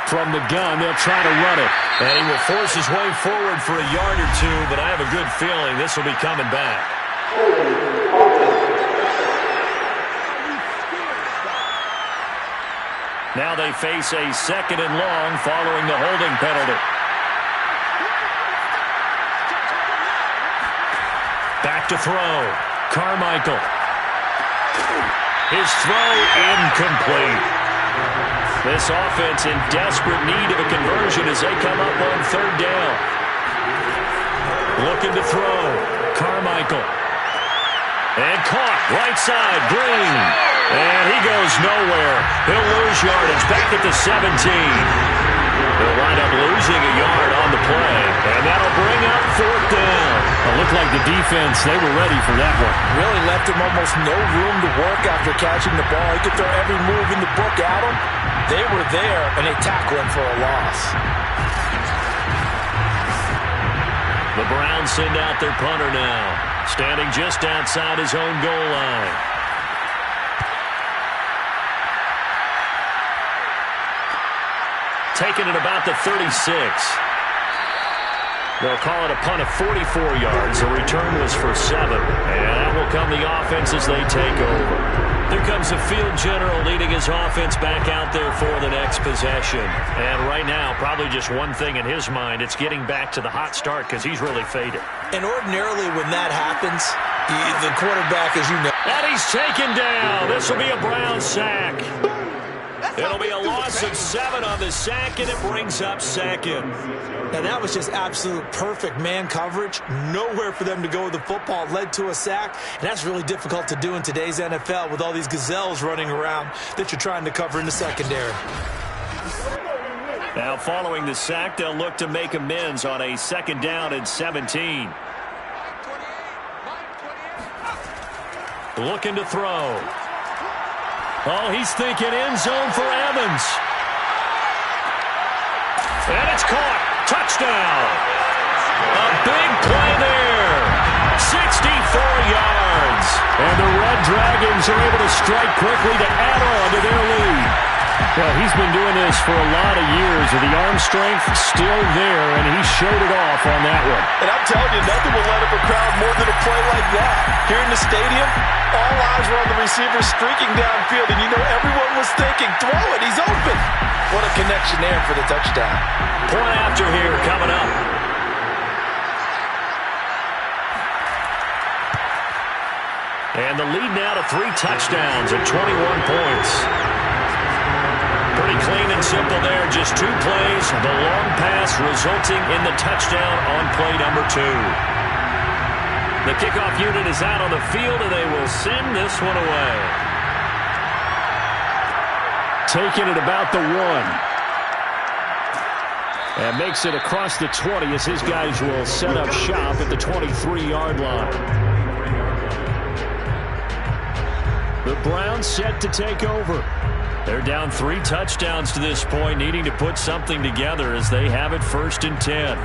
From the gun, they'll try to run it. And he will force his way forward for a yard or 2, but I have a good feeling this will be coming back. Now they face a 2nd and long following the holding penalty. Back to throw. Carmichael. His throw incomplete. This offense in desperate need of a conversion as they come up on 3rd down. Looking to throw. Carmichael. And caught. Right side. Green. And he goes nowhere. He'll lose yardage back at the 17. They'll wind up losing a yard on the play. And that'll bring up 4th down. It looked like the defense, they were ready for that one. Really left him almost no room to work after catching the ball. He could throw every move in the book at him. They were there, and they tackle him for a loss. The Browns send out their punter now, standing just outside his own goal line. Taking it about the 36. They'll call it a punt of 44 yards. The return was for 7. And that will come the offense as they take over. Here comes the field general leading his offense back out there for the next possession. And right now, probably just one thing in his mind. It's getting back to the hot start because he's really faded. And ordinarily when that happens, the quarterback, as you know. And he's taken down. This will be a Brown sack. It'll be a loss of 7 on the sack, and it brings up 2nd. And that was just absolute perfect man coverage. Nowhere for them to go with the football. Led to a sack. And that's really difficult to do in today's NFL with all these gazelles running around that you're trying to cover in the secondary. Now following the sack, they'll look to make amends on a 2nd down and 17. Looking to throw. Oh, he's thinking end zone for Evans. And it's caught. Touchdown. A big play there. 64 yards. And the Red Dragons are able to strike quickly to add on to their lead. Well, he's been doing this for a lot of years, with the arm strength still there, and he showed it off on that one. And I'm telling you, nothing will light up a crowd more than a play like that. Here in the stadium, all eyes were on the receiver streaking downfield, and you know everyone was thinking, throw it, he's open. What a connection there for the touchdown. Point after here coming up. And the lead now to 3 touchdowns at 21 points. Pretty clean and simple there. Just 2 plays. The long pass resulting in the touchdown on play number 2. The kickoff unit is out on the field, and they will send this one away. Taking it about the 1. And makes it across the 20 as his guys will set up shop at the 23-yard line. The Browns set to take over. They're down 3 touchdowns to this point, needing to put something together as they have it 1st and 10.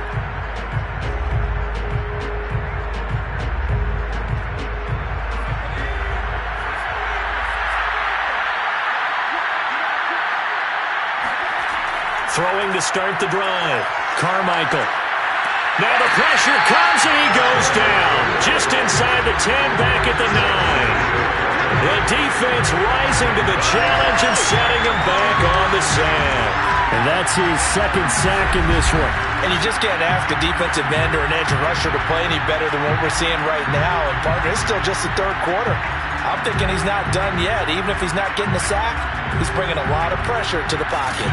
Throwing to start the drive. Carmichael. Now the pressure comes and he goes down. Just inside the 10, back at the 9. The defense rising to the challenge and setting him back on the sack. And that's his 2nd sack in this one. And you just can't ask a defensive end or an edge rusher to play any better than what we're seeing right now. And, partner, it's still just the 3rd quarter. I'm thinking he's not done yet. Even if he's not getting the sack, he's bringing a lot of pressure to the pocket.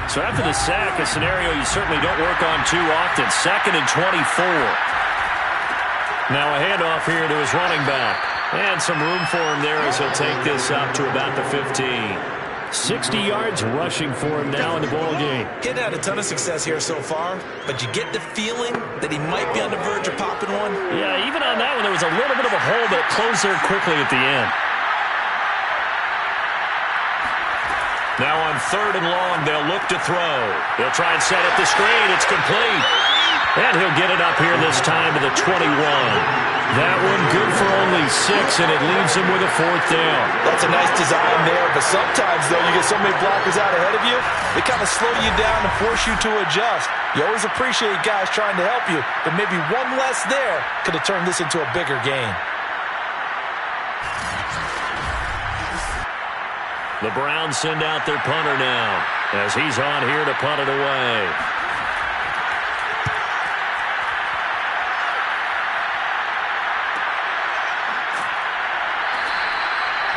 So after the sack, a scenario you certainly don't work on too often. 2nd and 24. Now a handoff here to his running back. And some room for him there as he'll take this up to about the 15. 60 yards rushing for him now in the ball game. He's had a ton of success here so far, but you get the feeling that he might be on the verge of popping one. Yeah, even on that one, there was a little bit of a hole, but it closed there quickly at the end. Now on 3rd and long, they'll look to throw. They'll try and set up the screen. It's complete. And he'll get it up here this time to the 21. That one good for only 6, and it leaves him with a 4th down. That's a nice design there, but sometimes, though, you get so many blockers out ahead of you, they kind of slow you down and force you to adjust. You always appreciate guys trying to help you, but maybe one less there could have turned this into a bigger game. The Browns send out their punter now as he's on here to punt it away.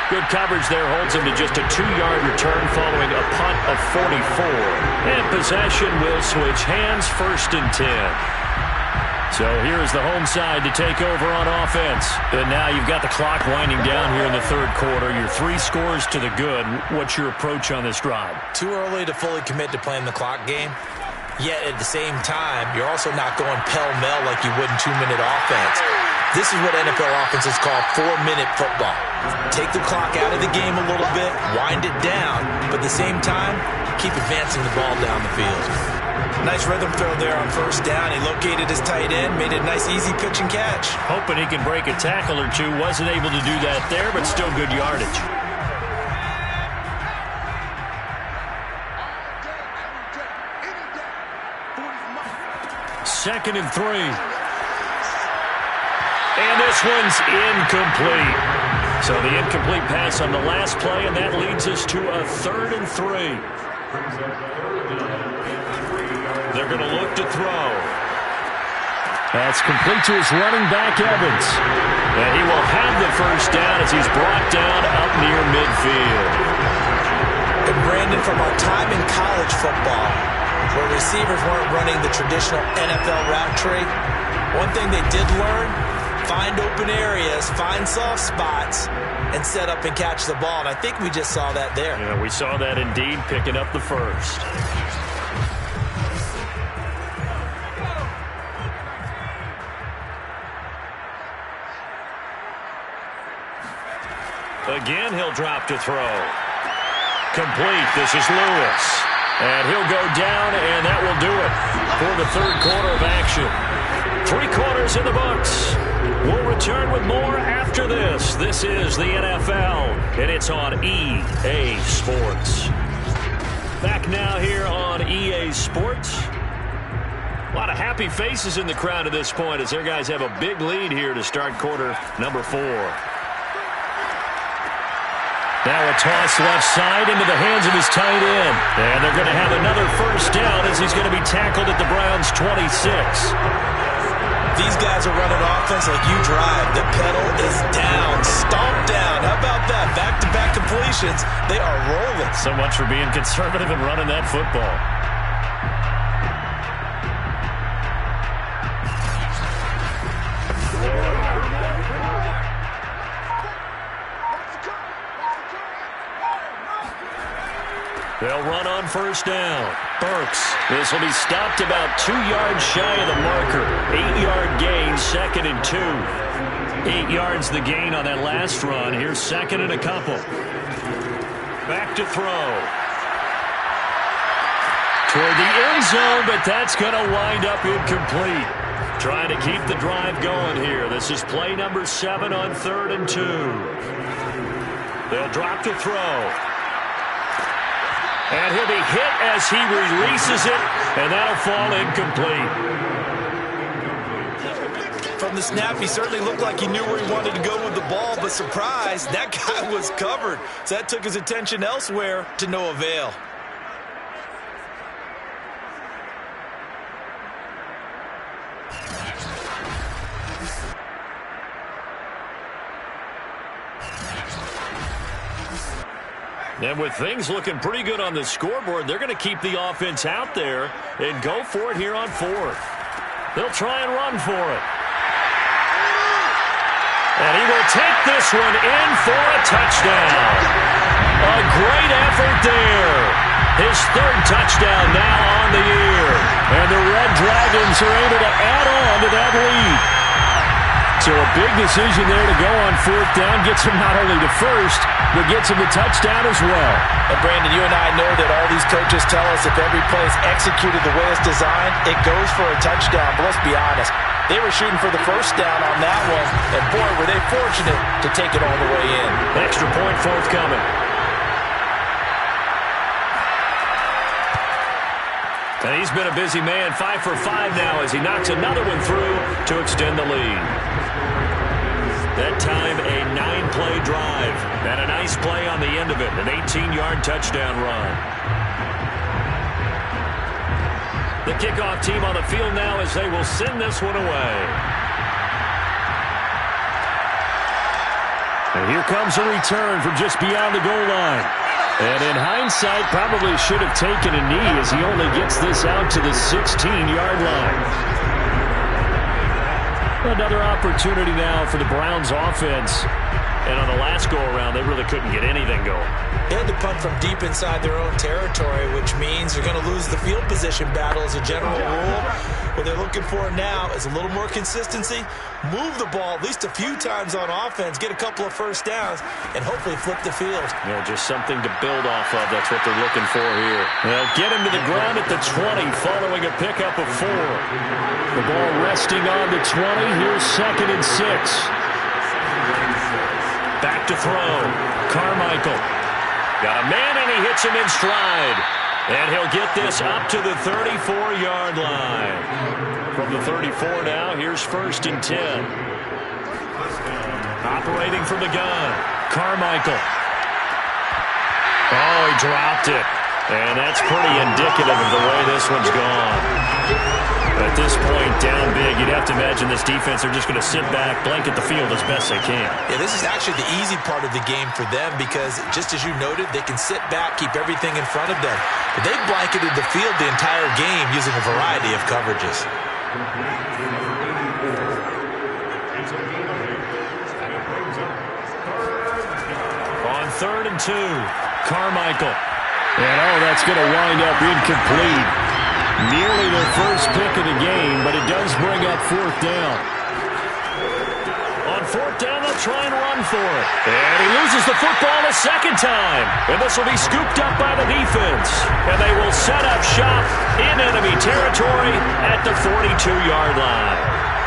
Good coverage there holds him to just a 2-yard return following a punt of 44. And possession will switch hands, 1st and 10. So here's the home side to take over on offense. And now you've got the clock winding down here in the 3rd quarter. Your 3 scores to the good. What's your approach on this drive? Too early to fully commit to playing the clock game. Yet at the same time, you're also not going pell-mell like you would in 2-minute offense. This is what NFL offenses call 4-minute football. Take the clock out of the game a little bit, wind it down, but at the same time, keep advancing the ball down the field. Nice rhythm throw there on 1st down. He located his tight end, made it a nice easy pitch and catch. Hoping he can break a tackle or two. Wasn't able to do that there, but still good yardage. Second and 3. And this one's incomplete. So the incomplete pass on the last play, and that leads us to a 3rd and 3. They're going to look to throw. That's complete to his running back, Evans. And he will have the 1st down as he's brought down up near midfield. And Brandon, from our time in college football, where receivers weren't running the traditional NFL route tree, one thing they did learn, find open areas, find soft spots, and set up and catch the ball. And I think we just saw that there. Yeah, we saw that indeed, picking up the 1st. Again, he'll drop to throw. Complete. This is Lewis. And he'll go down, and that will do it for the third quarter of action. 3 quarters in the books. We'll return with more after this. This is the NFL, and it's on EA Sports. Back now here on EA Sports. A lot of happy faces in the crowd at this point as their guys have a big lead here to start quarter number 4. Now a toss left side into the hands of his tight end. And they're going to have another first down as he's going to be tackled at the Browns' 26. These guys are running offense like you drive. The pedal is down, stomped down. How about that? Back-to-back completions. They are rolling. So much for being conservative and running that football. They'll run on first down. Burks. This will be stopped about 2 yards shy of the marker. 8-yard gain, 2nd and 2. 8 yards the gain on that last run. Here's 2nd and a couple. Back to throw. Toward the end zone, but that's going to wind up incomplete. Trying to keep the drive going here. This is play number 7 on 3rd and 2. They'll drop to throw. And he'll be hit as he releases it, and that'll fall incomplete. From the snap, he certainly looked like he knew where he wanted to go with the ball, but surprise, that guy was covered. So that took his attention elsewhere to no avail. And with things looking pretty good on the scoreboard, they're going to keep the offense out there and go for it here on 4th. They'll try and run for it. And he will take this one in for a touchdown. A great effort there. His 3rd touchdown now on the year. And the Red Dragons are able to add on to that lead. So a big decision there to go on 4th down. Gets him not only to first, but gets him the touchdown as well. And Brandon, you and I know that all these coaches tell us if every play is executed the way it's designed, it goes for a touchdown. But let's be honest, they were shooting for the first down on that one, and boy, were they fortunate to take it all the way in. Extra point forthcoming. And he's been a busy man, 5 for 5 now as he knocks another one through to extend the lead. That time a 9-play drive and a nice play on the end of it, an 18-yard touchdown run. The kickoff team on the field now as they will send this one away. And here comes a return from just beyond the goal line. And in hindsight, probably should have taken a knee as he only gets this out to the 16-yard line. Another opportunity now for the Browns offense. And on the last go-around, they really couldn't get anything going. They had to punt from deep inside their own territory, which means they're going to lose the field position battle as a general rule. What they're looking for now is a little more consistency, move the ball at least a few times on offense, get a couple of first downs, and hopefully flip the field. You know, just something to build off of. That's what they're looking for here. They'll get him to the ground at the 20 following a pickup of 4. The ball resting on the 20. Here's 2nd and 6. Back to throw. Carmichael. Got a man, and he hits him in stride. And he'll get this up to the 34-yard line. From the 34 now, here's 1st and 10. Operating from the gun. Carmichael. Oh, he dropped it. And that's pretty indicative of the way this one's gone. At this point, down big, you'd have to imagine this defense, they're just going to sit back, blanket the field as best they can. Yeah, this is actually the easy part of the game for them because, just as you noted, they can sit back, keep everything in front of them. But they've blanketed the field the entire game using a variety of coverages. On 3rd and 2, Carmichael. And, oh, that's going to wind up incomplete. Nearly their first pick of the game, but it does bring up 4th down. On 4th down, they'll try and run for it. And he loses the football a second time. And this will be scooped up by the defense. And they will set up shop in enemy territory at the 42-yard line.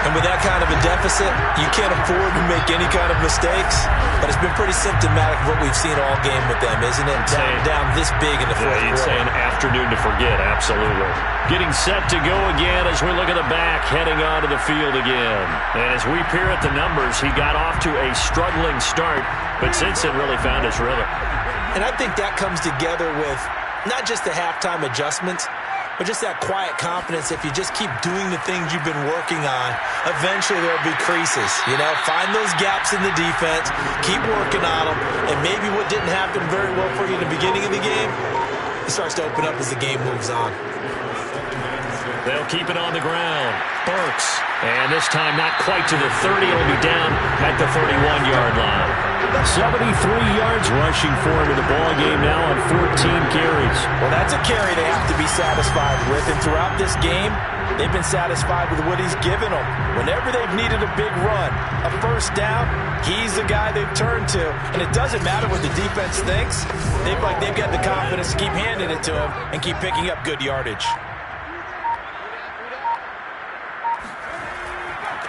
And with that kind of a deficit, you can't afford to make any kind of mistakes. But it's been pretty symptomatic of what we've seen all game with them, isn't it? Down this big in the fourth quarter. You'd say an afternoon to forget, absolutely. Getting set to go again as we look at the back, heading onto the field again. And as we peer at the numbers, he got off to a struggling start, but since then really found his rhythm. And I think that comes together with not just the halftime adjustments, but just that quiet confidence. If you just keep doing the things you've been working on, eventually there'll be creases. You know, find those gaps in the defense, keep working on them, and maybe what didn't happen very well for you in the beginning of the game, it starts to open up as the game moves on. They'll keep it on the ground. Burks. And this time not quite to the 30. It'll be down at the 31-yard line. 73 yards rushing for him in the ball game now on 14 carries. Well, that's a carry they have to be satisfied with. And throughout this game, they've been satisfied with what he's given them. Whenever they've needed a big run, a first down, he's the guy they've turned to. And it doesn't matter what the defense thinks. They've got the confidence to keep handing it to him and keep picking up good yardage.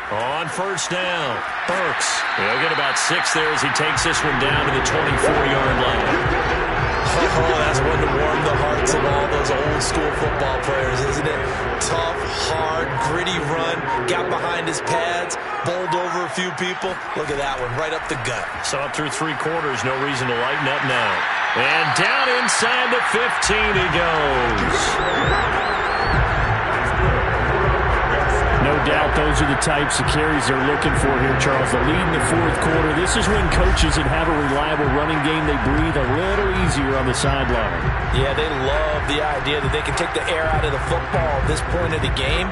On first down, Burks. He'll get about 6 there as he takes this one down to the 24-yard line. Oh, that's one to warm the hearts of all those old-school football players, isn't it? Tough, hard, gritty run, got behind his pads, bowled over a few people. Look at that one, right up the gut. Saw it through 3 quarters, no reason to lighten up now. And down inside the 15 he goes. No doubt those are the types of carries they're looking for here, Charles. The lead in the fourth quarter. This is when coaches that have a reliable running game, they breathe a little easier on the sideline. Yeah, they love the idea that they can take the air out of the football at this point of the game.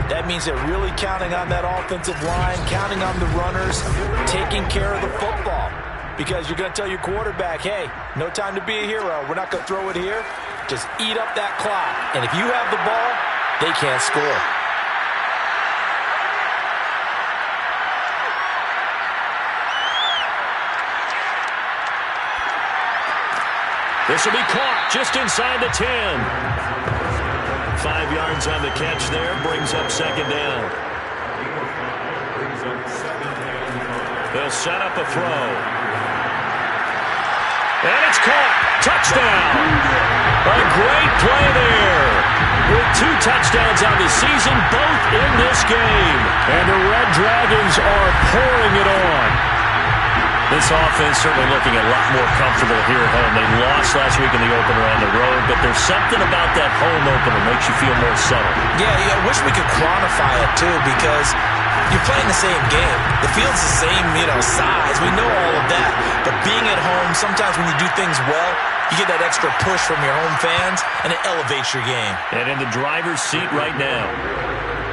That means they're really counting on that offensive line, counting on the runners, taking care of the football. Because you're going to tell your quarterback, hey, no time to be a hero. We're not going to throw it here. Just eat up that clock. And if you have the ball, they can't score. This will be caught just inside the 10. 5 yards on the catch there. Brings up second down. They'll set up a throw. And it's caught. Touchdown. A great play there. With 2 touchdowns on the season, both in this game. And the Red Dragons are pouring it on. This offense certainly looking a lot more comfortable here at home. They lost last week in the opener on the road, but there's something about that home opener that makes you feel more settled. Yeah, I wish we could quantify it, too, because you're playing the same game. The field's the same, size. We know all of that. But being at home, sometimes when you do things well, you get that extra push from your home fans, and it elevates your game. And in the driver's seat right now.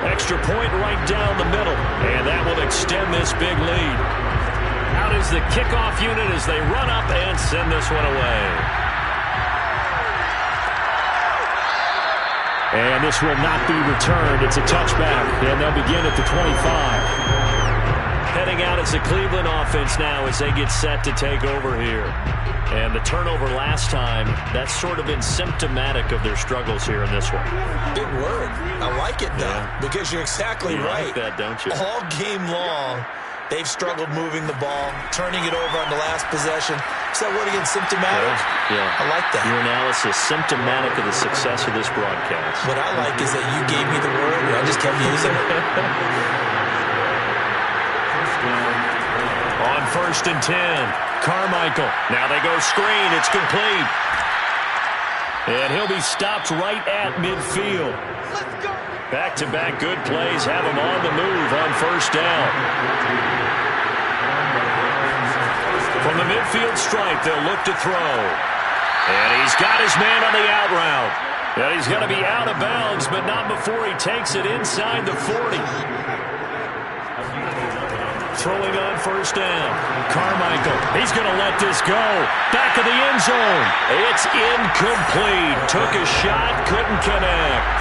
Extra point right down the middle, and that will extend this big lead. Out is the kickoff unit as they run up and send this one away. And this will not be returned. It's a touchback, and they'll begin at the 25. Heading out is the Cleveland offense now as they get set to take over here. And the turnover last time, that's sort of been symptomatic of their struggles here in this one. Big word. I like it, though, because you're exactly right. You like that, don't you? All game long, they've struggled moving the ball, turning it over on the last possession. Is that word again, symptomatic? Yeah. I like that. Your analysis, symptomatic of the success of this broadcast. What I like is that you gave me the word, and I just kept using it. On first and 10, Carmichael. Now they go screen. It's complete. And he'll be stopped right at midfield. Back-to-back good plays have him on the move on first down. From the midfield stripe, they'll look to throw. And he's got his man on the out route. And he's going to be out of bounds, but not before he takes it inside the 40. Throwing on first down. Carmichael, he's going to let this go. Back of the end zone. It's incomplete. Took a shot, couldn't connect.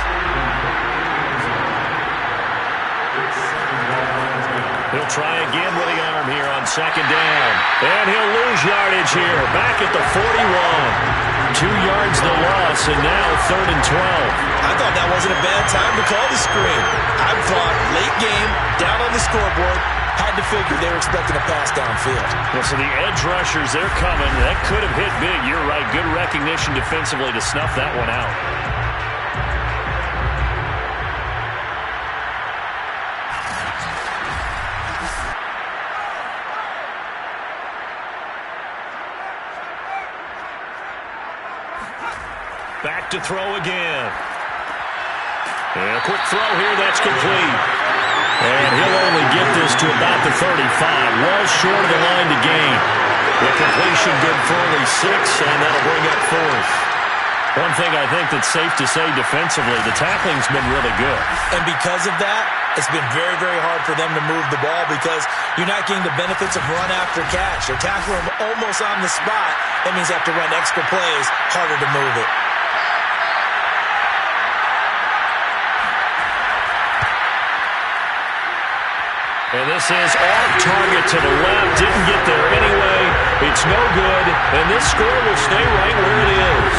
He'll try again with the arm here on second down. And he'll lose yardage here. Back at the 41. 2 yards the loss, and now 3rd and 12. I thought that wasn't a bad time to call the screen. I thought late game, down on the scoreboard, had to figure they were expecting a pass downfield. Well, so the edge rushers, they're coming. That could have hit big. You're right. Good recognition defensively to snuff that one out. Back to throw again. And a quick throw here. That's complete. And he'll only get this to about the 35. Well short of the line to gain. The completion good for only 6, and that'll bring up 4th. One thing I think that's safe to say defensively, the tackling's been really good. And because of that, it's been very, very hard for them to move the ball because you're not getting the benefits of run after catch. They're tackling them almost on the spot. That means they have to run extra plays, harder to move it. And this is off target to the left. Didn't get there anyway. It's no good. And this score will stay right where it is.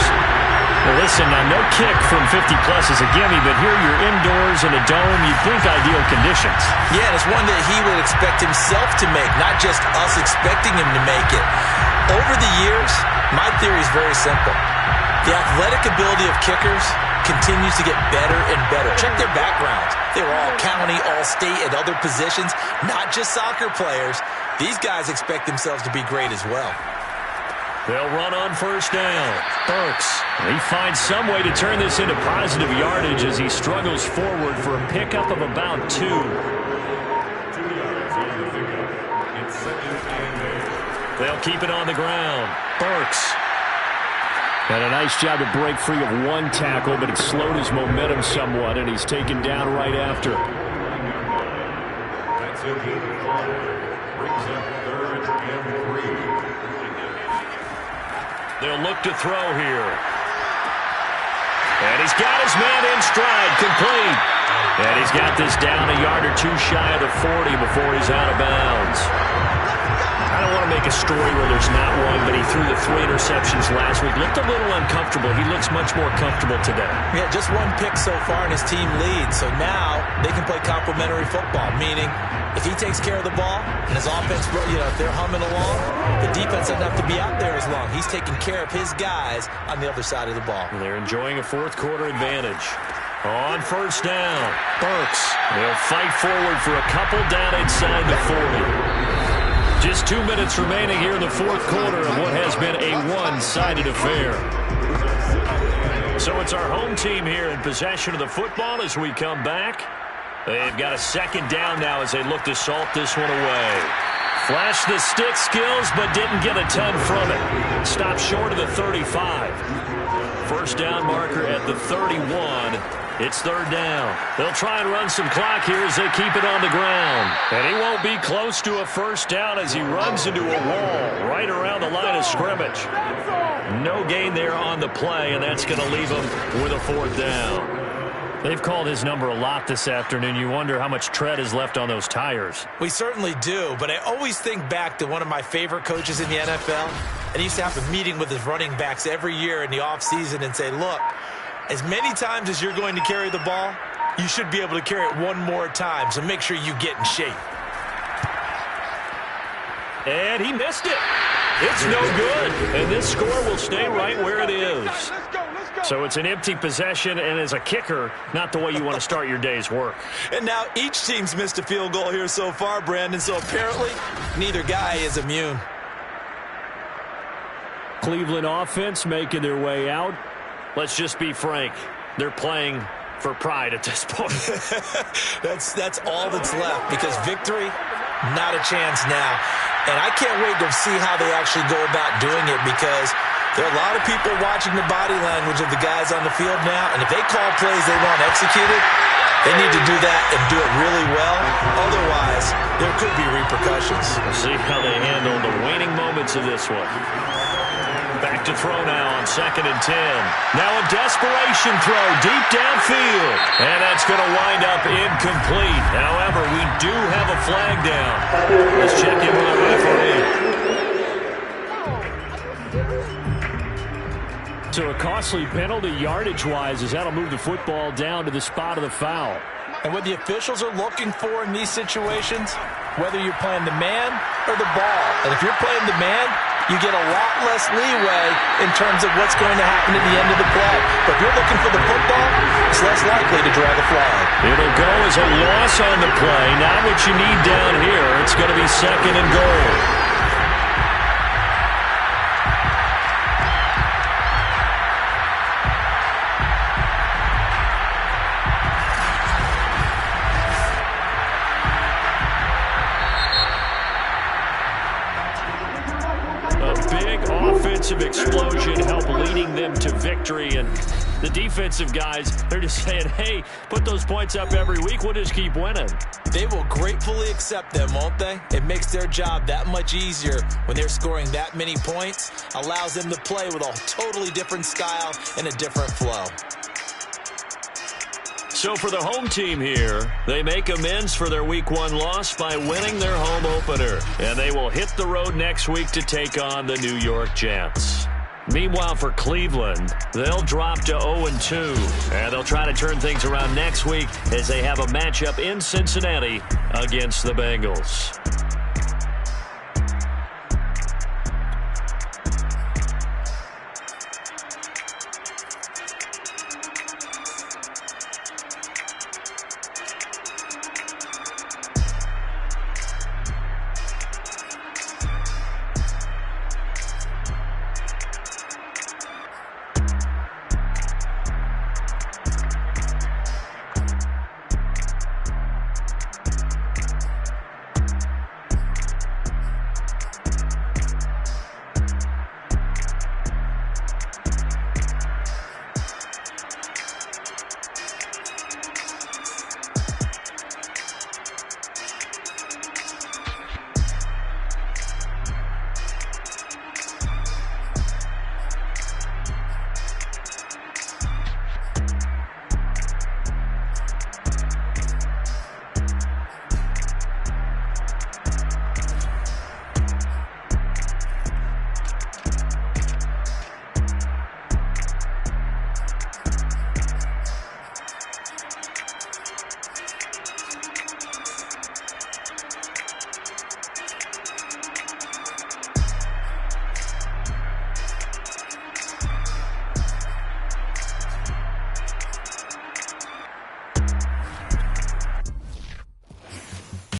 Well, listen, now no kick from 50-plus is a gimme, but here you're indoors in a dome. You'd think ideal conditions. Yeah, and it's one that he would expect himself to make, not just us expecting him to make it. Over the years, my theory is very simple. The athletic ability of kickers continues to get better and better. Check their backgrounds. They were all county, all state, at other positions, not just soccer players. These guys expect themselves to be great as well. They'll run on first down. Burks. He finds some way to turn this into positive yardage as he struggles forward for a pickup of about 2. 2 yards on the pickup. It's 2nd and 8. They'll keep it on the ground. Burks. And a nice job to break free of one tackle, but it slowed his momentum somewhat, and he's taken down right after. That's a gain of 5. Brings up 3rd and 3. They'll look to throw here. And he's got his man in stride, complete. And he's got this down a yard or 2 shy of the 40 before he's out of bounds. I don't want to make a story where there's not one, but he threw the 3 interceptions last week. Looked a little uncomfortable. He looks much more comfortable today. Yeah, just 1 pick so far, and his team leads. So now they can play complementary football, meaning if he takes care of the ball and his offense, if they're humming along, the defense doesn't have to be out there as long. He's taking care of his guys on the other side of the ball. And they're enjoying a 4th quarter advantage. On first down, Burks. They'll fight forward for a couple down inside the 40. Just 2 minutes remaining here in the 4th quarter of what has been a one-sided affair. So it's our home team here in possession of the football as we come back. They've got a 2nd down now as they look to salt this one away. Flashed the stick skills, but didn't get a ton from it. Stopped short of the 35. First down marker at the 31. It's 3rd down. They'll try and run some clock here as they keep it on the ground. And he won't be close to a first down as he runs into a wall right around the line of scrimmage. No gain there on the play, and that's going to leave him with a 4th down. They've called his number a lot this afternoon. You wonder how much tread is left on those tires. We certainly do, but I always think back to one of my favorite coaches in the NFL. And he used to have a meeting with his running backs every year in the offseason and say, look, as many times as you're going to carry the ball, you should be able to carry it 1 more time, so make sure you get in shape. And he missed it. It's no good. And this score will stay right where it is. So it's an empty possession, and as a kicker, not the way you want to start your day's work. And now each team's missed a field goal here so far, Brandon, so apparently neither guy is immune. Cleveland offense making their way out. Let's just be frank. They're playing for pride at this point. That's all that's left because victory, not a chance now. And I can't wait to see how they actually go about doing it because there are a lot of people watching the body language of the guys on the field now. And if they call plays they want executed, they need to do that and do it really well. Otherwise, there could be repercussions. We'll see how they handle the waning moments of this one. Back to throw now on 2nd and 10. Now a desperation throw deep downfield. And that's going to wind up incomplete. However, we do have a flag down. Let's check in with the referee. So a costly penalty yardage-wise as that'll move the football down to the spot of the foul. And what the officials are looking for in these situations, whether you're playing the man or the ball. And if you're playing the man, you get a lot less leeway in terms of what's going to happen at the end of the play. But if you're looking for the football, it's less likely to draw the flag. It'll go as a loss on the play. Not what you need down here. It's going to be 2nd and goal. Offensive explosion help leading them to victory, and the defensive guys, they're just saying, hey, put those points up every week, we'll just keep winning. They will gratefully accept them, won't they? It makes their job that much easier when they're scoring that many points, allows them to play with a totally different style and a different flow. So for the home team here, they make amends for their Week 1 loss by winning their home opener. And they will hit the road next week to take on the New York Jets. Meanwhile, for Cleveland, they'll drop to 0-2. And they'll try to turn things around next week as they have a matchup in Cincinnati against the Bengals.